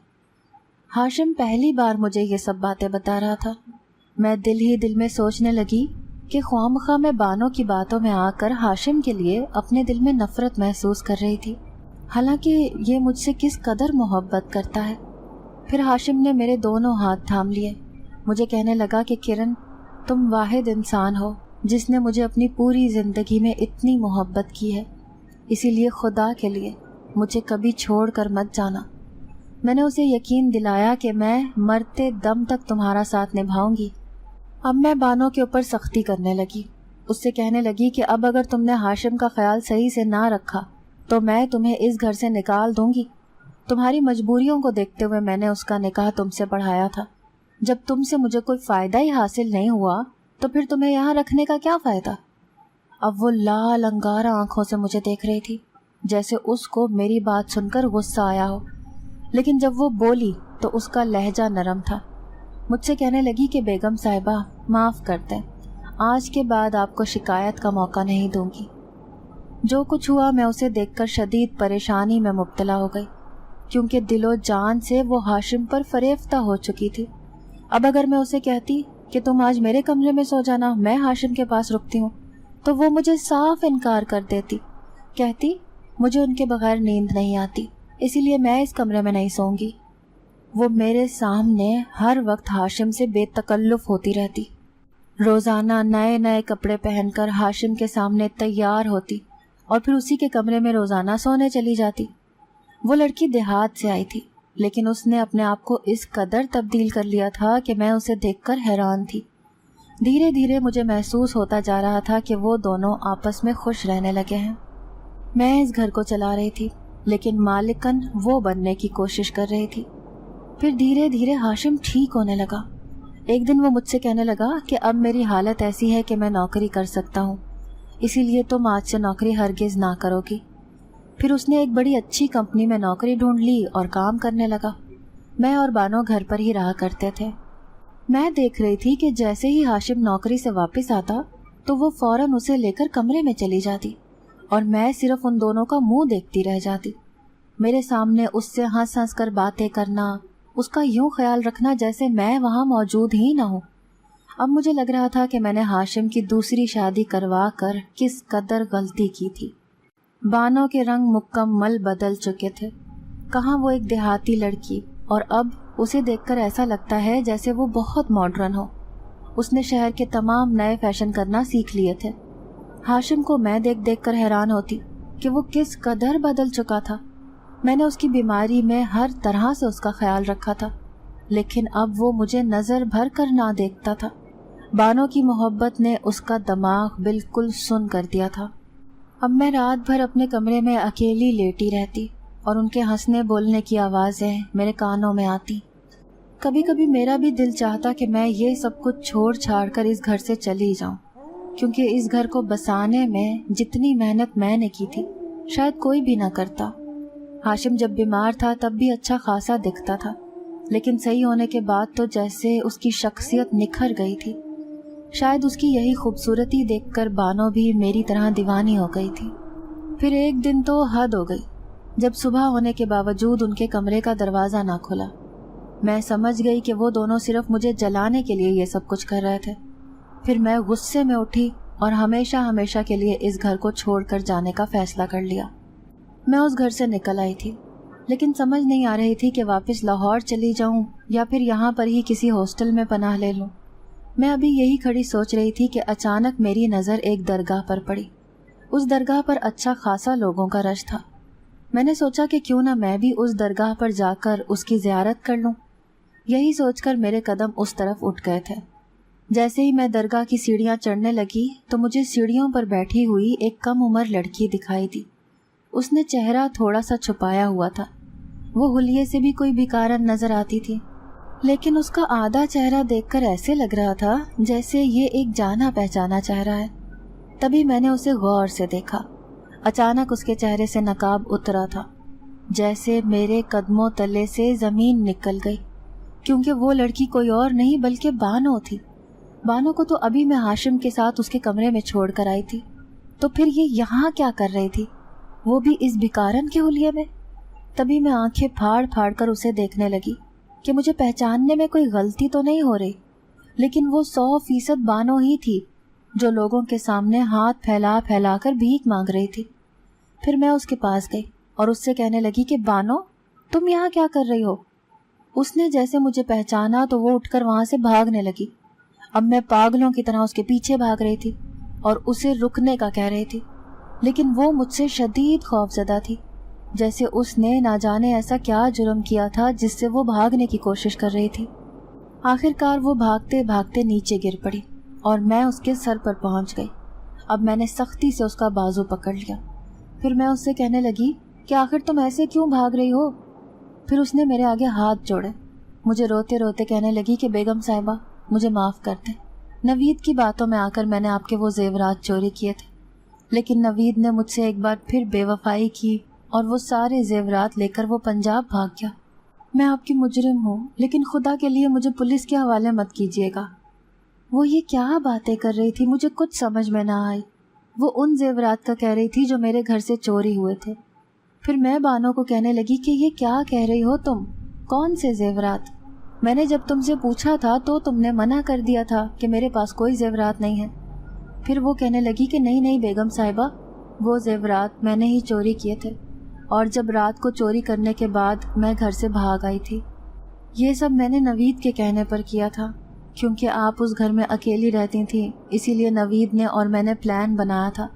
ہاشم پہلی بار مجھے یہ سب باتیں بتا رہا تھا۔ میں دل ہی دل میں سوچنے لگی کہ خواہ میں بانوں کی باتوں میں آ کر ہاشم کے لیے اپنے دل میں نفرت محسوس کر رہی تھی، حالانکہ یہ مجھ سے کس قدر محبت کرتا ہے۔ پھر ہاشم نے میرے دونوں ہاتھ تھام لیے، مجھے کہنے لگا کہ کرن، تم واحد انسان ہو جس نے مجھے اپنی پوری زندگی میں اتنی محبت کی ہے، اسی لیے خدا کے لیے مجھے کبھی چھوڑ کر مت جانا۔ میں نے اسے یقین دلایا کہ میں مرتے دم تک تمہارا ساتھ نبھاؤں گی۔ اب میں بانوں کے اوپر سختی کرنے لگی، اس سے کہنے لگی کہ اب اگر تم نے ہاشم کا خیال صحیح سے نہ رکھا تو میں تمہیں اس گھر سے نکال دوں گی۔ تمہاری مجبوریوں کو دیکھتے ہوئے میں نے اس کا نکاح تم سے پڑھایا تھا۔ جب تم سے مجھے کوئی فائدہ ہی حاصل نہیں ہوا تو پھر تمہیں یہاں رکھنے کا کیا فائدہ؟ اب وہ لال انگارہ آنکھوں سے مجھے دیکھ رہی تھی، جیسے اس کو میری بات سن کر غصہ آیا ہو، لیکن جب وہ بولی تو اس کا لہجہ نرم تھا۔ مجھ سے کہنے لگی کہ بیگم صاحبہ معاف کر دیں، آج کے بعد آپ کو شکایت کا موقع نہیں دوں گی۔ جو کچھ ہوا میں اسے دیکھ کر شدید پریشانی میں مبتلا ہو گئی، کیونکہ دل و جان سے وہ ہاشم پر فریفتہ ہو چکی تھی۔ اب اگر میں اسے کہتی کہ تم آج میرے کمرے میں سو جانا، میں ہاشم کے پاس رکتی ہوں، تو وہ مجھے صاف انکار کر دیتی، کہتی مجھے ان کے بغیر نیند نہیں آتی، اسی لیے میں اس کمرے میں نہیں سوں گی۔ وہ میرے سامنے ہر وقت ہاشم سے بے تکلف ہوتی رہتی، روزانہ نئے نئے کپڑے پہن کر ہاشم کے سامنے تیار ہوتی اور پھر اسی کے کمرے میں روزانہ سونے چلی جاتی۔ وہ لڑکی دیہات سے آئی تھی، لیکن اس نے اپنے آپ کو اس قدر تبدیل کر لیا تھا کہ میں اسے دیکھ کر حیران تھی۔ دھیرے دھیرے مجھے محسوس ہوتا جا رہا تھا کہ وہ دونوں آپس میں خوش رہنے لگے ہیں۔ میں اس گھر کو چلا رہی تھی، لیکن مالکن وہ بننے کی کوشش کر رہی تھی۔ پھر دھیرے دھیرے ہاشم ٹھیک ہونے لگا۔ ایک دن وہ مجھ سے کہنے لگا کہ اب میری حالت ایسی ہے کہ میں نوکری کر سکتا ہوں، اسی لیے تم آج سے نوکری ہرگز نہ کرو گی۔ پھر اس نے ایک بڑی اچھی کمپنی میں نوکری ڈھونڈ لی اور کام کرنے لگا۔ میں اور بانو گھر پر ہی رہا کرتے تھے۔ میں دیکھ رہی تھی کہ جیسے ہی ہاشم نوکری سے واپس آتا تو وہ فوراً اسے لے کر کمرے میں چلی جاتی اور میں صرف ان دونوں کا منہ دیکھتی رہ جاتی۔ میرے سامنے اس سے ہنس ہنس کر باتیں کرنا، اس کا یوں خیال رکھنا جیسے میں وہاں موجود ہی نہ ہوں۔ اب مجھے لگ رہا تھا کہ میں نے ہاشم کی دوسری شادی کروا کر کس قدر غلطی کی تھی۔ بانوں کے رنگ مکمل بدل چکے تھے، کہاں وہ ایک دیہاتی لڑکی، اور اب اسے دیکھ کر ایسا لگتا ہے جیسے وہ بہت ماڈرن ہو۔ اس نے شہر کے تمام نئے فیشن کرنا سیکھ لیے تھے۔ ہاشم کو میں دیکھ دیکھ کر حیران ہوتی کہ وہ کس قدر بدل چکا تھا۔ میں نے اس کی بیماری میں ہر طرح سے اس کا خیال رکھا تھا، لیکن اب وہ مجھے نظر بھر کر نہ دیکھتا تھا۔ بانو کی محبت نے اس کا دماغ بالکل سن کر دیا تھا۔ اب میں رات بھر اپنے کمرے میں اکیلی لیٹی رہتی اور ان کے ہنسنے بولنے کی آوازیں میرے کانوں میں آتی۔ کبھی کبھی میرا بھی دل چاہتا کہ میں یہ سب کچھ چھوڑ چھاڑ کر اس گھر سے چلی جاؤں، کیونکہ اس گھر کو بسانے میں جتنی محنت میں نے کی تھی شاید کوئی بھی نہ کرتا۔ ہاشم جب بیمار تھا تب بھی اچھا خاصا دکھتا تھا، لیکن صحیح ہونے کے بعد تو جیسے اس کی شخصیت نکھر گئی تھی۔ شاید اس کی یہی خوبصورتی دیکھ کر بانو بھی میری طرح دیوانی ہو گئی تھی۔ پھر ایک دن تو حد ہو گئی، جب صبح ہونے کے باوجود ان کے کمرے کا دروازہ نہ کھلا۔ میں سمجھ گئی کہ وہ دونوں صرف مجھے جلانے کے لیے یہ سب کچھ کر رہے تھے۔ پھر میں غصے میں اٹھی اور ہمیشہ ہمیشہ کے لیے اس گھر کو چھوڑ کر جانے کا فیصلہ کر لیا۔ میں اس گھر سے نکل آئی تھی، لیکن سمجھ نہیں آ رہی تھی کہ واپس لاہور چلی جاؤں یا پھر یہاں پر ہی کسی ہاسٹل میں پناہ لے لوں۔ میں ابھی یہی کھڑی سوچ رہی تھی کہ اچانک میری نظر ایک درگاہ پر پڑی۔ اس درگاہ پر اچھا خاصا لوگوں کا رش تھا۔ میں نے سوچا کہ کیوں نہ میں بھی اس درگاہ پر جا کر اس کی زیارت کر لوں۔ یہی سوچ کر میرے قدم اس طرف اٹھ گئے تھے۔ جیسے ہی میں درگاہ کی سیڑھیاں چڑھنے لگی تو مجھے سیڑھیوں پر بیٹھی ہوئی ایک کم عمر لڑکی دکھائی دی۔ اس نے چہرہ تھوڑا سا چھپایا ہوا تھا، وہ حلیے سے بھی کوئی بیکارن نظر آتی تھی، لیکن اس کا آدھا چہرہ دیکھ کر ایسے لگ رہا تھا جیسے یہ ایک جانا پہچانا چہرہ ہے۔ تبھی میں نے اسے غور سے دیکھا۔ اچانک اس کے چہرے سے نقاب اترا تھا، جیسے میرے قدموں تلے سے زمین نکل گئی، کیونکہ وہ لڑکی کوئی اور نہیں بلکہ بانو تھی۔ بانو کو تو ابھی میں ہاشم کے ساتھ اس کے کمرے میں چھوڑ کر آئی تھی، تو پھر یہ یہاں کیا کر رہی تھی، وہ بھی اس بیکارن کے حلیے میں؟ تبھی میں آنکھیں پھاڑ پھاڑ کر اسے دیکھنے لگی کہ مجھے پہچاننے میں کوئی غلطی تو نہیں ہو رہی، لیکن وہ 100% بانو ہی تھی جو لوگوں کے سامنے ہاتھ پھیلا پھیلا کر بھیک مانگ رہی تھی۔ پھر میں اس کے پاس گئی اور اس سے کہنے لگی کہ بانو، تم یہاں کیا کر رہی ہو؟ اس نے جیسے مجھے پہچانا تو وہ اٹھ کر وہاں سے بھاگنے لگی۔ اب میں پاگلوں کی طرح اس کے پیچھے بھاگ رہی تھی اور اسے رکنے کا کہہ رہی تھی، لیکن وہ مجھ سے شدید خوفزدہ تھی، جیسے اس نے نہ جانے ایسا کیا جرم کیا تھا جس سے وہ بھاگنے کی کوشش کر رہی تھی۔ آخر کار وہ بھاگتے بھاگتے نیچے گر پڑی اور میں اس کے سر پر پہنچ گئی۔ اب میں نے سختی سے اس کا بازو پکڑ لیا۔ پھر میں اس سے کہنے لگی کہ آخر تم ایسے کیوں بھاگ رہی ہو؟ پھر اس نے میرے آگے ہاتھ جوڑے، مجھے روتے روتے کہنے لگی کہ بیگم صاحبہ مجھے معاف کر دیں، نوید کی باتوں میں آ کر میں نے آپ کے وہ زیورات چوری کیے تھے، لیکن نوید نے مجھ سے ایک بار پھر بے وفائی کی اور وہ سارے زیورات لے کر وہ پنجاب بھاگ گیا۔ میں آپ کی مجرم ہوں، لیکن خدا کے لیے مجھے پولیس کے حوالے مت کیجیے گا۔ وہ یہ کیا باتیں کر رہی تھی مجھے کچھ سمجھ میں نہ آئی۔ وہ ان زیورات کا کہہ رہی تھی جو میرے گھر سے چوری ہوئے تھے۔ پھر میں بانو کو کہنے لگی کہ یہ کیا کہہ رہی ہو تم؟ کون سے زیورات؟ میں نے جب تم سے پوچھا تھا تو تم نے منع کر دیا تھا کہ میرے پاس کوئی زیورات نہیں ہے۔ پھر وہ کہنے لگی کہ نہیں نہیں بیگم صاحبہ، وہ زیورات میں نے ہی چوری کیے تھے، اور جب رات کو چوری کرنے کے بعد میں گھر سے بھاگ آئی تھی۔ یہ سب میں نے نوید کے کہنے پر کیا تھا، کیونکہ آپ اس گھر میں اکیلی رہتی تھیں، اسی لیے نوید نے اور میں نے پلان بنایا تھا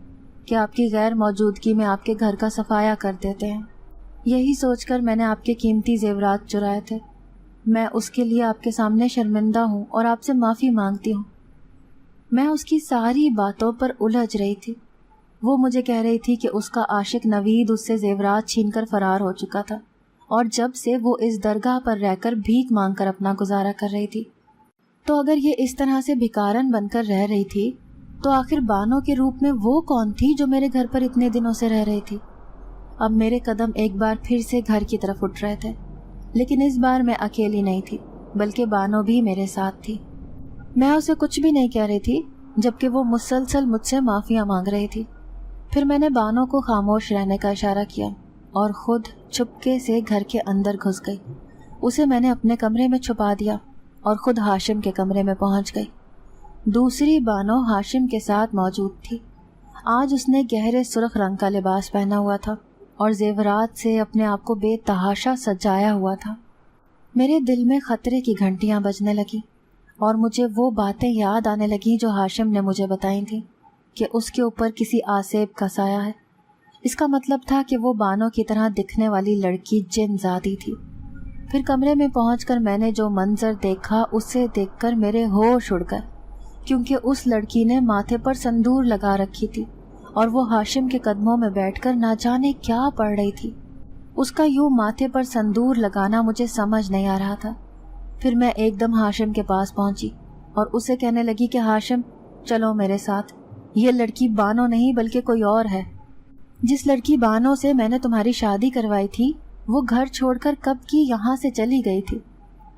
کہ آپ کی غیر موجودگی میں آپ کے گھر کا صفایا کر دیتے ہیں۔ یہی سوچ کر میں نے آپ کے قیمتی زیورات چرائے تھے۔ میں اس کے لیے آپ کے سامنے شرمندہ ہوں اور آپ سے معافی مانگتی ہوں۔ میں اس کی ساری باتوں پر الجھ رہی تھی۔ وہ مجھے کہہ رہی تھی کہ اس کا عاشق نوید اس سے زیورات چھین کر فرار ہو چکا تھا، اور جب سے وہ اس درگاہ پر رہ کر بھیک مانگ کر اپنا گزارا کر رہی تھی۔ تو اگر یہ اس طرح سے بھکارن بن کر رہ رہی تھی تو آخر بانو کے روپ میں وہ کون تھی جو میرے گھر پر اتنے دنوں سے رہ رہی تھی؟ اب میرے قدم ایک بار پھر سے گھر کی طرف اٹھ رہے تھے، لیکن اس بار میں اکیلی نہیں تھی، بلکہ بانو بھی میرے ساتھ تھی۔ میں اسے کچھ بھی نہیں کہہ رہی تھی، جبکہ وہ مسلسل مجھ سے معافیاں مانگ رہی تھی۔ پھر میں نے بانو کو خاموش رہنے کا اشارہ کیا اور خود چھپکے سے گھر کے اندر گھس گئی۔ اسے میں نے اپنے کمرے میں چھپا دیا اور خود ہاشم کے کمرے میں پہنچ گئی۔ دوسری بانو ہاشم کے ساتھ موجود تھی۔ آج اس نے گہرے سرخ رنگ کا لباس پہنا ہوا تھا اور زیورات سے اپنے آپ کو بے تحاشا سجایا ہوا تھا۔ میرے دل میں خطرے کی گھنٹیاں بجنے لگیں اور مجھے وہ باتیں یاد آنے لگیں جو ہاشم نے مجھے بتائی تھیں کہ اس کے اوپر کسی آسیب کا سایہ ہے، اس کا مطلب تھا کہ وہ بانو کی طرح دکھنے والی لڑکی جن زادی تھی۔ پھر کمرے میں پہنچ کر میں نے جو منظر دیکھا اسے دیکھ کر میرے ہوش اڑ گئے، کیونکہ اس لڑکی نے ماتھے پر سندور لگا رکھی تھی اور وہ ہاشم کے قدموں میں بیٹھ کر نہ جانے کیا پڑھ رہی تھی۔ اس کا یوں ماتھے پر سندور لگانا مجھے سمجھ نہیں آ رہا تھا۔ پھر میں ایک دم ہاشم کے پاس پہنچی اور اسے کہنے لگی کہ ہاشم چلو میرے ساتھ، یہ لڑکی بانو نہیں بلکہ کوئی اور ہے۔ جس لڑکی بانو سے میں نے تمہاری شادی کروائی تھی وہ گھر چھوڑ کر کب کی یہاں سے چلی گئی تھی۔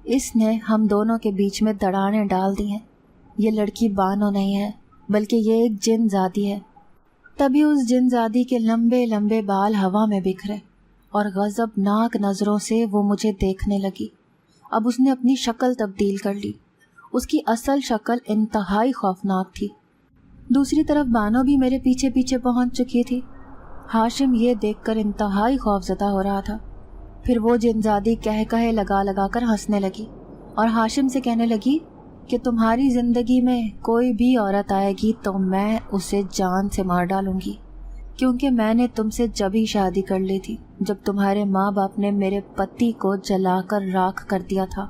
اس نے ہم دونوں کے بیچ میں دڑانے ڈال دی ہیں۔ یہ لڑکی بانو نہیں ہے بلکہ یہ ایک جن زادی ہے۔ تبھی اس جن زادی کے لمبے لمبے بال ہوا میں بکھرے اور غضبناک نظروں سے وہ مجھے دیکھنے لگی۔ اب اس نے اپنی شکل تبدیل کر لی۔ اس کی اصل شکل انتہائی خوفناک تھی۔ دوسری طرف بانو بھی میرے پیچھے پیچھے پہنچ چکی تھی۔ ہاشم یہ دیکھ کر انتہائی خوفزدہ ہو رہا تھا۔ پھر وہ جن زادی کہے لگا لگا کر ہنسنے لگی اور ہاشم سے کہنے لگی کہ تمہاری زندگی میں کوئی بھی عورت آئے گی تو میں اسے جان سے مار ڈالوں گی، کیونکہ میں نے تم سے جبھی شادی کر لی تھی جب تمہارے ماں باپ نے میرے پتی کو جلا کر راکھ کر دیا تھا۔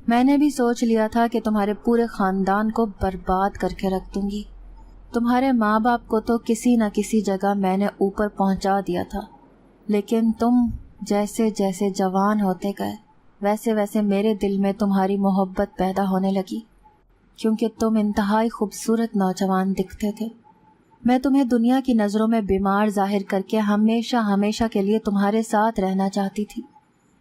میں نے بھی سوچ لیا تھا کہ تمہارے پورے خاندان کو برباد کر کے رکھ دوں گی۔ تمہارے ماں باپ کو تو کسی نہ کسی جگہ میں نے اوپر پہنچا دیا تھا، لیکن تم جیسے جیسے جوان ہوتے گئے ویسے ویسے میرے دل میں تمہاری محبت پیدا ہونے لگی، کیونکہ تم انتہائی خوبصورت نوجوان دکھتے تھے۔ میں تمہیں دنیا کی نظروں میں بیمار ظاہر کر کے ہمیشہ ہمیشہ کے لیے تمہارے ساتھ رہنا چاہتی تھی،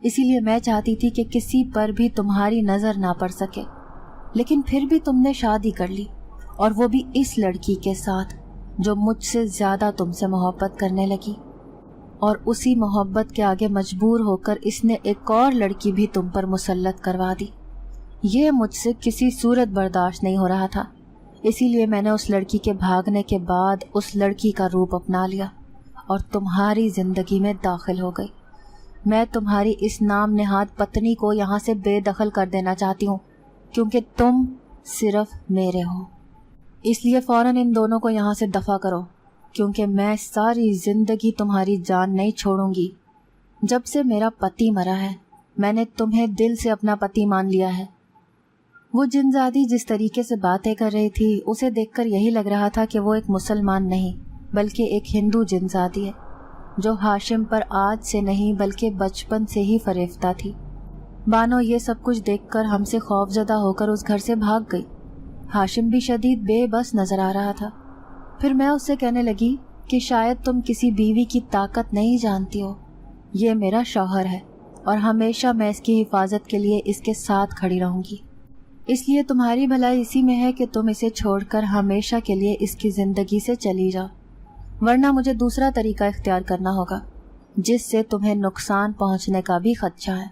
اسی لیے میں چاہتی تھی کہ کسی پر بھی تمہاری نظر نہ پڑ سکے۔ لیکن پھر بھی تم نے شادی کر لی، اور وہ بھی اس لڑکی کے ساتھ جو مجھ سے زیادہ تم سے محبت کرنے لگی، اور اسی محبت کے آگے مجبور ہو کر اس نے ایک اور لڑکی بھی تم پر مسلط کروا دی۔ یہ مجھ سے کسی صورت برداشت نہیں ہو رہا تھا، اسی لیے میں نے اس لڑکی کے بھاگنے کے بعد اس لڑکی کا روپ اپنا لیا اور تمہاری زندگی میں داخل ہو گئی۔ میں تمہاری اس نام نہاد پتنی کو یہاں سے بے دخل کر دینا چاہتی ہوں، کیونکہ تم صرف میرے ہو۔ اس لیے فوراً ان دونوں کو یہاں سے دفع کرو، کیونکہ میں ساری زندگی تمہاری جان نہیں چھوڑوں گی۔ جب سے میرا پتی مرا ہے میں نے تمہیں دل سے اپنا پتی مان لیا ہے۔ وہ جن زادی جس طریقے سے باتیں کر رہی تھی اسے دیکھ کر یہی لگ رہا تھا کہ وہ ایک مسلمان نہیں بلکہ ایک ہندو جن زادی ہے، جو ہاشم پر آج سے نہیں بلکہ بچپن سے ہی فریفتہ تھی۔ بانو یہ سب کچھ دیکھ کر ہم سے خوفزدہ ہو کر اس گھر سے بھاگ گئی۔ ہاشم بھی شدید بے بس نظر آ رہا تھا۔ پھر میں اس سے کہنے لگی کہ شاید تم کسی بیوی کی طاقت نہیں جانتی ہو، یہ میرا شوہر ہے اور ہمیشہ میں اس کی حفاظت کے لیے اس کے ساتھ کھڑی رہوں گی۔ اس لیے تمہاری بھلائی اسی میں ہے کہ تم اسے چھوڑ کر ہمیشہ کے لیے اس کی زندگی سے چلی جاؤ، ورنہ مجھے دوسرا طریقہ اختیار کرنا ہوگا جس سے تمہیں نقصان پہنچنے کا بھی خدشہ ہے۔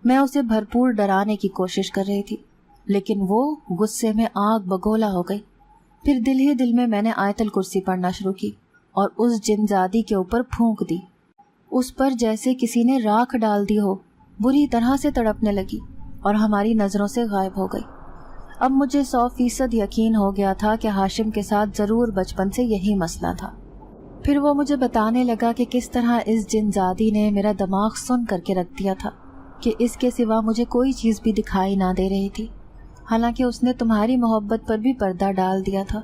میں اسے بھرپور ڈرانے کی کوشش کر رہی تھی، لیکن وہ غصے میں آگ بگولا ہو گئی۔ پھر دل ہی دل میں نے آیت الکرسی پڑھنا شروع کی اور اس جن زادی کے اوپر پھونک دی۔ اس پر جیسے کسی نے راکھ ڈال دی ہو، بری طرح سے تڑپنے لگی اور ہماری نظروں سے غائب ہو گئی۔ اب مجھے 100% یقین ہو گیا تھا کہ ہاشم کے ساتھ ضرور بچپن سے یہی مسئلہ تھا۔ پھر وہ مجھے بتانے لگا کہ کس طرح اس جن زادی نے میرا دماغ سن کر کے رکھ دیا تھا کہ اس کے سوا مجھے کوئی چیز بھی دکھائی نہ دے رہی تھی، حالانکہ اس نے تمہاری محبت پر بھی پردہ ڈال دیا تھا،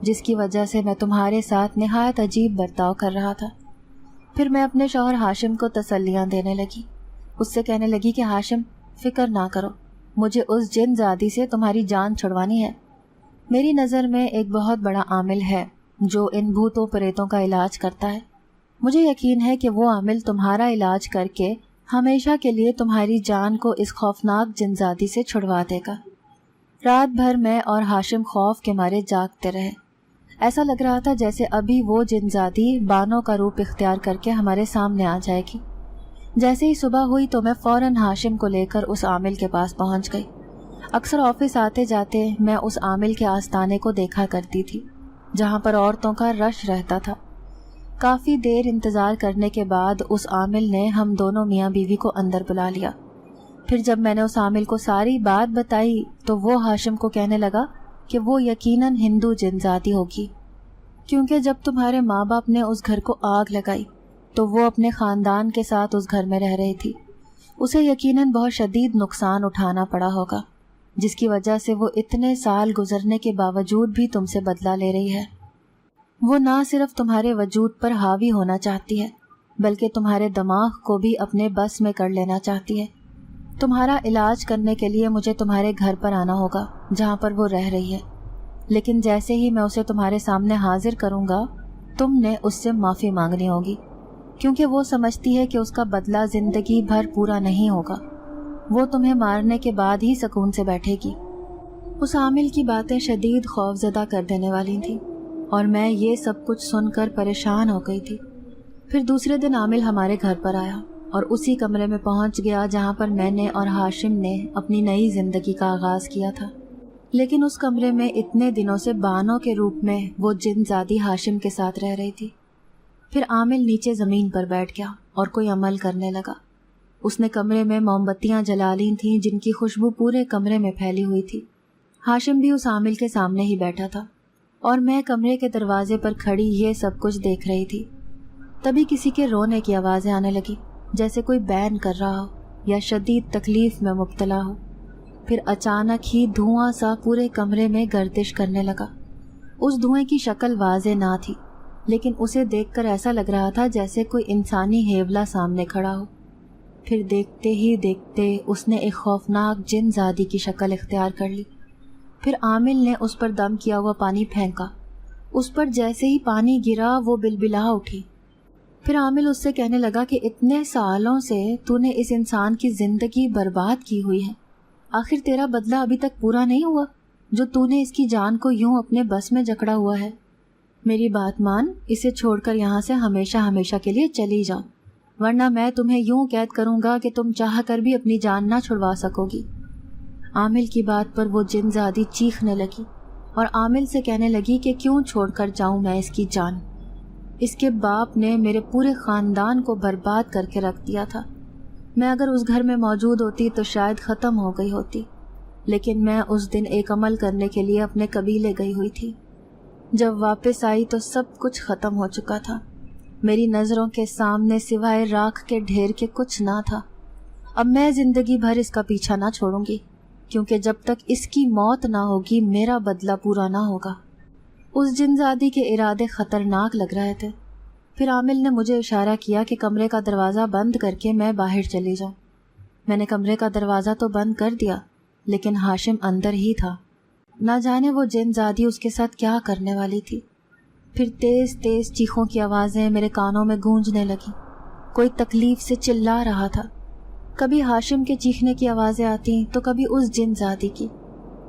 جس کی وجہ سے میں تمہارے ساتھ نہایت عجیب برتاؤ کر رہا تھا۔ پھر میں اپنے شوہر ہاشم کو تسلیاں دینے لگی، اس سے کہنے لگی کہ ہاشم فکر نہ کرو، مجھے اس جن زادی سے تمہاری جان چھڑوانی ہے۔ میری نظر میں ایک بہت بڑا عامل ہے جو ان بھوتوں پریتوں کا علاج کرتا ہے۔ مجھے یقین ہے کہ وہ عامل تمہارا علاج کر کے ہمیشہ کے لیے تمہاری جان کو اس خوفناک جن زادی سے چھڑوا دے گا۔ رات بھر میں اور ہاشم خوف کے مارے جاگتے رہے۔ ایسا لگ رہا تھا جیسے ابھی وہ جن زادی بانو کا روپ اختیار کر کے ہمارے سامنے آ جائے گی۔ جیسے ہی صبح ہوئی تو میں فوراً ہاشم کو لے کر اس عامل کے پاس پہنچ گئی۔ اکثر آفس آتے جاتے میں اس عامل کے آستانے کو دیکھا کرتی تھی، جہاں پر عورتوں کا رش رہتا تھا۔ کافی دیر انتظار کرنے کے بعد اس عامل نے ہم دونوں میاں بیوی کو اندر بلا لیا۔ پھر جب میں نے اس عامل کو ساری بات بتائی تو وہ ہاشم کو کہنے لگا کہ وہ یقیناً ہندو جن زادی ہوگی، کیونکہ جب تمہارے ماں باپ نے اس گھر کو آگ لگائی تو وہ اپنے خاندان کے ساتھ اس گھر میں رہ رہی تھی. اسے یقیناً بہت شدید نقصان اٹھانا پڑا ہوگا، جس کی وجہ سے وہ اتنے سال گزرنے کے باوجود بھی تم سے بدلہ لے رہی ہے. وہ نہ صرف تمہارے وجود پر حاوی ہونا چاہتی ہے بلکہ تمہارے دماغ کو بھی اپنے بس میں کر لینا چاہتی ہے. تمہارا علاج کرنے کے لیے مجھے تمہارے گھر پر آنا ہوگا جہاں پر وہ رہ رہی ہے، لیکن جیسے ہی میں اسے تمہارے سامنے حاضر کروں گا تم نے اس سے معافی مانگنی ہوگی، کیونکہ وہ سمجھتی ہے کہ اس کا بدلہ زندگی بھر پورا نہیں ہوگا. وہ تمہیں مارنے کے بعد ہی سکون سے بیٹھے گی. اس عامل کی باتیں شدید خوفزدہ کر دینے والی تھیں اور میں یہ سب کچھ سن کر پریشان ہو گئی تھی. پھر دوسرے دن عامل ہمارے گھر پر آیا اور اسی کمرے میں پہنچ گیا جہاں پر میں نے اور ہاشم نے اپنی نئی زندگی کا آغاز کیا تھا. لیکن اس کمرے میں اتنے دنوں سے بانوں کے روپ میں وہ جن زادی ہاشم کے ساتھ رہ رہی تھی. پھر عامل نیچے زمین پر بیٹھ گیا اور کوئی عمل کرنے لگا. اس نے کمرے میں موم بتیاں جلا لی تھیں جن کی خوشبو پورے کمرے میں پھیلی ہوئی تھی. ہاشم بھی اس عامل کے سامنے ہی بیٹھا تھا اور میں کمرے کے دروازے پر کھڑی یہ سب کچھ دیکھ رہی تھی. تبھی کسی کے رونے کی آوازیں آنے لگی، جیسے کوئی بین کر رہا ہو یا شدید تکلیف میں مبتلا ہو. پھر اچانک ہی دھواں سا پورے کمرے میں گردش کرنے لگا. اس دھوئیں کی شکل واضح نہ تھی، لیکن اسے دیکھ کر ایسا لگ رہا تھا جیسے کوئی انسانی ہیولا سامنے کھڑا ہو. پھر دیکھتے ہی دیکھتے اس نے ایک خوفناک جن زادی کی شکل اختیار کر لی. پھر عامل نے اس پر دم کیا ہوا پانی پھینکا. اس پر جیسے ہی پانی گرا وہ بلبلا اٹھی. پھر عامل اس سے کہنے لگا کہ اتنے سالوں سے تو نے اس انسان کی زندگی برباد کی ہوئی ہے، آخر تیرا بدلہ ابھی تک پورا نہیں ہوا جو تو نے اس کی جان کو یوں اپنے بس میں جکڑا ہوا ہے. میری بات مان، اسے چھوڑ کر یہاں سے ہمیشہ ہمیشہ کے لیے چلی جاؤ، ورنہ میں تمہیں یوں قید کروں گا کہ تم چاہ کر بھی اپنی جان نہ چھڑوا سکو گی. عامل کی بات پر وہ جن زادی چیخنے لگی اور عامل سے کہنے لگی کہ کیوں چھوڑ کر جاؤں میں اس کی جان. اس کے باپ نے میرے پورے خاندان کو برباد کر کے رکھ دیا تھا. میں اگر اس گھر میں موجود ہوتی تو شاید ختم ہو گئی ہوتی، لیکن میں اس دن ایک عمل کرنے کے لیے اپنے قبیلے گئی ہوئی تھی. جب واپس آئی تو سب کچھ ختم ہو چکا تھا. میری نظروں کے سامنے سوائے راکھ کے ڈھیر کے کچھ نہ تھا. اب میں زندگی بھر اس کا پیچھا نہ چھوڑوں گی، کیونکہ جب تک اس کی موت نہ ہوگی میرا بدلہ پورا نہ ہوگا. اس جنزادی کے ارادے خطرناک لگ رہے تھے. پھر عامل نے مجھے اشارہ کیا کہ کمرے کا دروازہ بند کر کے میں باہر چلی جاؤں. میں نے کمرے کا دروازہ تو بند کر دیا، لیکن ہاشم اندر ہی تھا. نہ جانے وہ جنزادی اس کے ساتھ کیا کرنے والی تھی. پھر تیز تیز چیخوں کی آوازیں میرے کانوں میں گونجنے لگیں. کوئی تکلیف سے چلا رہا تھا. کبھی ہاشم کے چیخنے کی آوازیں آتی تو کبھی اس جنزادی کی.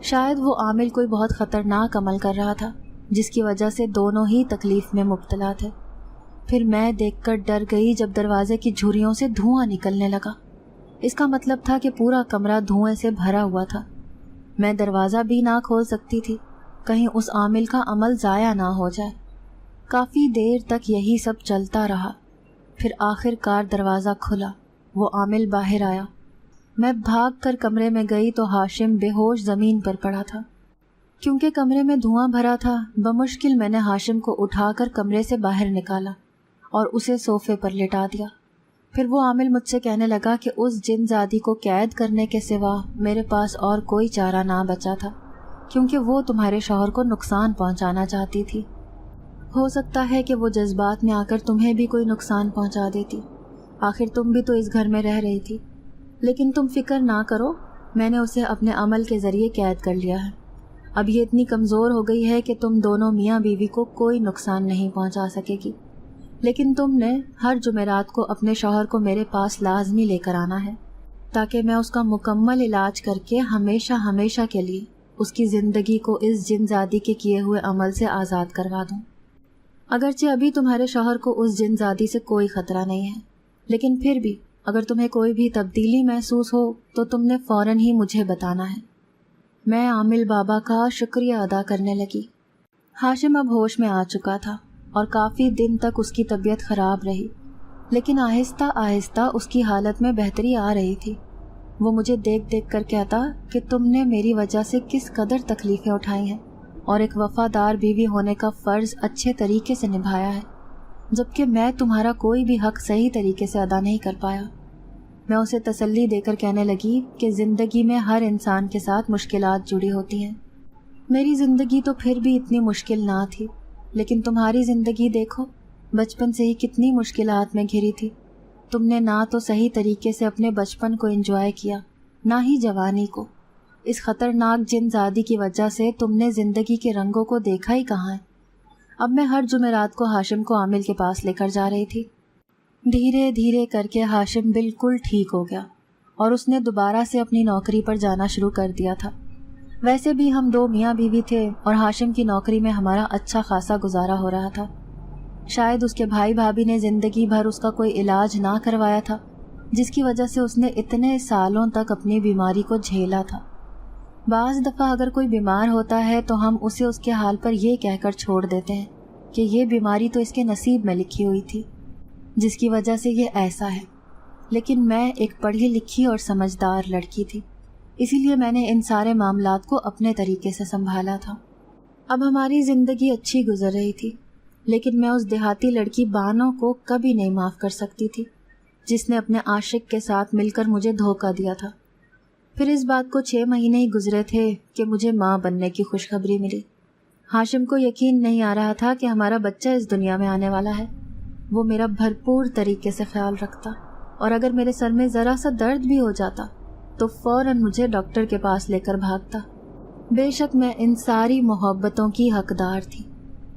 شاید وہ عامل کوئی بہت خطرناک عمل کر رہا تھا جس کی وجہ سے دونوں ہی تکلیف میں مبتلا تھے. پھر میں دیکھ کر ڈر گئی جب دروازے کی جھریوں سے دھواں نکلنے لگا. اس کا مطلب تھا کہ پورا کمرہ دھوئیں سے بھرا ہوا تھا. میں دروازہ بھی نہ کھول سکتی تھی، کہیں اس عامل کا عمل ضائع نہ ہو جائے. کافی دیر تک یہی سب چلتا رہا. پھر آخر کار دروازہ کھلا. وہ عامل باہر آیا. میں بھاگ کر کمرے میں گئی تو ہاشم بے ہوش زمین پر پڑا تھا. کیونکہ کمرے میں دھواں بھرا تھا، بمشکل میں نے ہاشم کو اٹھا کر کمرے سے باہر نکالا اور اسے صوفے پر لٹا دیا. پھر وہ عامل مجھ سے کہنے لگا کہ اس جن زادی کو قید کرنے کے سوا میرے پاس اور کوئی چارہ نہ بچا تھا، کیونکہ وہ تمہارے شوہر کو نقصان پہنچانا چاہتی تھی. ہو سکتا ہے کہ وہ جذبات میں آ کر تمہیں بھی کوئی نقصان پہنچا دیتی. آخر تم بھی تو اس گھر میں رہ رہی تھی. لیکن تم فکر نہ کرو، میں نے اسے اپنے عمل کے ذریعے قید کر لیا ہے. اب یہ اتنی کمزور ہو گئی ہے کہ تم دونوں میاں بیوی کو کوئی نقصان نہیں پہنچا سکے گی. لیکن تم نے ہر جمعرات کو اپنے شوہر کو میرے پاس لازمی لے کر آنا ہے، تاکہ میں اس کا مکمل علاج کر کے ہمیشہ ہمیشہ کے لیے اس کی زندگی کو اس جن زادی کے کیے ہوئے عمل سے آزاد کروا دوں. اگرچہ ابھی تمہارے شوہر کو اس جن زادی سے کوئی خطرہ نہیں ہے، لیکن پھر بھی اگر تمہیں کوئی بھی تبدیلی محسوس ہو تو تم نے فوراً ہی مجھے بتانا ہے. میں عامل بابا کا شکریہ ادا کرنے لگی. ہاشم اب ہوش میں آ چکا تھا اور کافی دن تک اس کی طبیعت خراب رہی، لیکن آہستہ آہستہ اس کی حالت میں بہتری آ رہی تھی. وہ مجھے دیکھ دیکھ کر کہتا کہ تم نے میری وجہ سے کس قدر تکلیفیں اٹھائی ہیں اور ایک وفادار بیوی ہونے کا فرض اچھے طریقے سے نبھایا ہے، جبکہ میں تمہارا کوئی بھی حق صحیح طریقے سے ادا نہیں کر پایا۔ میں اسے تسلی دے کر کہنے لگی کہ زندگی میں ہر انسان کے ساتھ مشکلات جڑی ہوتی ہیں۔ میری زندگی تو پھر بھی اتنی مشکل نہ تھی، لیکن تمہاری زندگی دیکھو، بچپن سے ہی کتنی مشکلات میں گھری تھی۔ تم نے نہ تو صحیح طریقے سے اپنے بچپن کو انجوائے کیا، نہ ہی جوانی کو۔ اس خطرناک جن زادی کی وجہ سے تم نے زندگی کے رنگوں کو دیکھا ہی کہاں ہے۔ اب میں ہر جمعرات کو ہاشم کو عامل کے پاس لے کر جا رہی تھی۔ دھیرے دھیرے کر کے ہاشم بالکل ٹھیک ہو گیا اور اس نے دوبارہ سے اپنی نوکری پر جانا شروع کر دیا تھا۔ ویسے بھی ہم دو میاں بیوی تھے اور ہاشم کی نوکری میں ہمارا اچھا خاصا گزارا ہو رہا تھا۔ شاید اس کے بھائی بھابھی نے زندگی بھر اس کا کوئی علاج نہ کروایا تھا، جس کی وجہ سے اس نے اتنے سالوں تک اپنی بیماری کو جھیلا تھا۔ بعض دفعہ اگر کوئی بیمار ہوتا ہے تو ہم اسے اس کے حال پر یہ کہہ کر چھوڑ دیتے ہیں کہ یہ بیماری تو اس کے نصیب میں لکھی ہوئی تھی، جس کی وجہ سے یہ ایسا ہے۔ لیکن میں ایک پڑھی لکھی اور سمجھدار لڑکی تھی، اسی لیے میں نے ان سارے معاملات کو اپنے طریقے سے سنبھالا تھا۔ اب ہماری زندگی اچھی گزر رہی تھی، لیکن میں اس دیہاتی لڑکی بانو کو کبھی نہیں معاف کر سکتی تھی، جس نے اپنے عاشق کے ساتھ مل کر مجھے دھوکہ دیا تھا۔ پھر اس بات کو 6 مہینے ہی گزرے تھے کہ مجھے ماں بننے کی خوشخبری ملی۔ ہاشم کو یقین نہیں آ رہا تھا کہ ہمارا بچہ اس دنیا میں آنے والا ہے۔ وہ میرا بھرپور طریقے سے خیال رکھتا، اور اگر میرے سر میں ذرا سا درد بھی ہو جاتا تو فوراً مجھے ڈاکٹر کے پاس لے کر بھاگتا۔ بے شک میں ان ساری محبتوں کی حقدار تھی،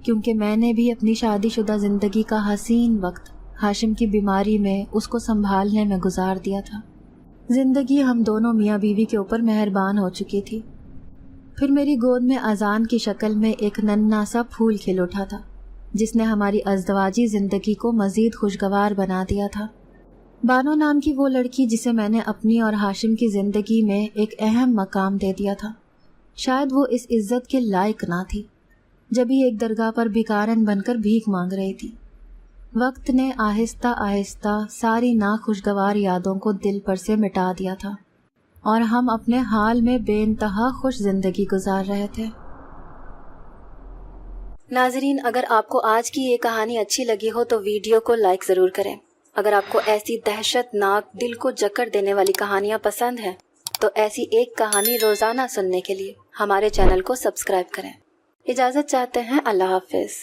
کیونکہ میں نے بھی اپنی شادی شدہ زندگی کا حسین وقت ہاشم کی بیماری میں اس کو سنبھالنے میں گزار دیا تھا۔ زندگی ہم دونوں میاں بیوی کے اوپر مہربان ہو چکی تھی۔ پھر میری گود میں اذان کی شکل میں ایک ننھا سا پھول کھل اٹھا تھا، جس نے ہماری ازدواجی زندگی کو مزید خوشگوار بنا دیا تھا۔ بانو نام کی وہ لڑکی جسے میں نے اپنی اور ہاشم کی زندگی میں ایک اہم مقام دے دیا تھا، شاید وہ اس عزت کے لائق نہ تھی، جب ہی ایک درگاہ پر بھکارن بن کر بھیک مانگ رہی تھی۔ وقت نے آہستہ آہستہ ساری ناخوشگوار یادوں کو دل پر سے مٹا دیا تھا، اور ہم اپنے حال میں بے انتہا خوش زندگی گزار رہے تھے۔ ناظرین، اگر آپ کو آج کی یہ کہانی اچھی لگی ہو تو ویڈیو کو لائک ضرور کریں۔ اگر آپ کو ایسی دہشت ناک دل کو جکڑ دینے والی کہانیاں پسند ہیں تو ایسی ایک کہانی روزانہ سننے کے لیے ہمارے چینل کو سبسکرائب کریں۔ اجازت چاہتے ہیں، اللہ حافظ۔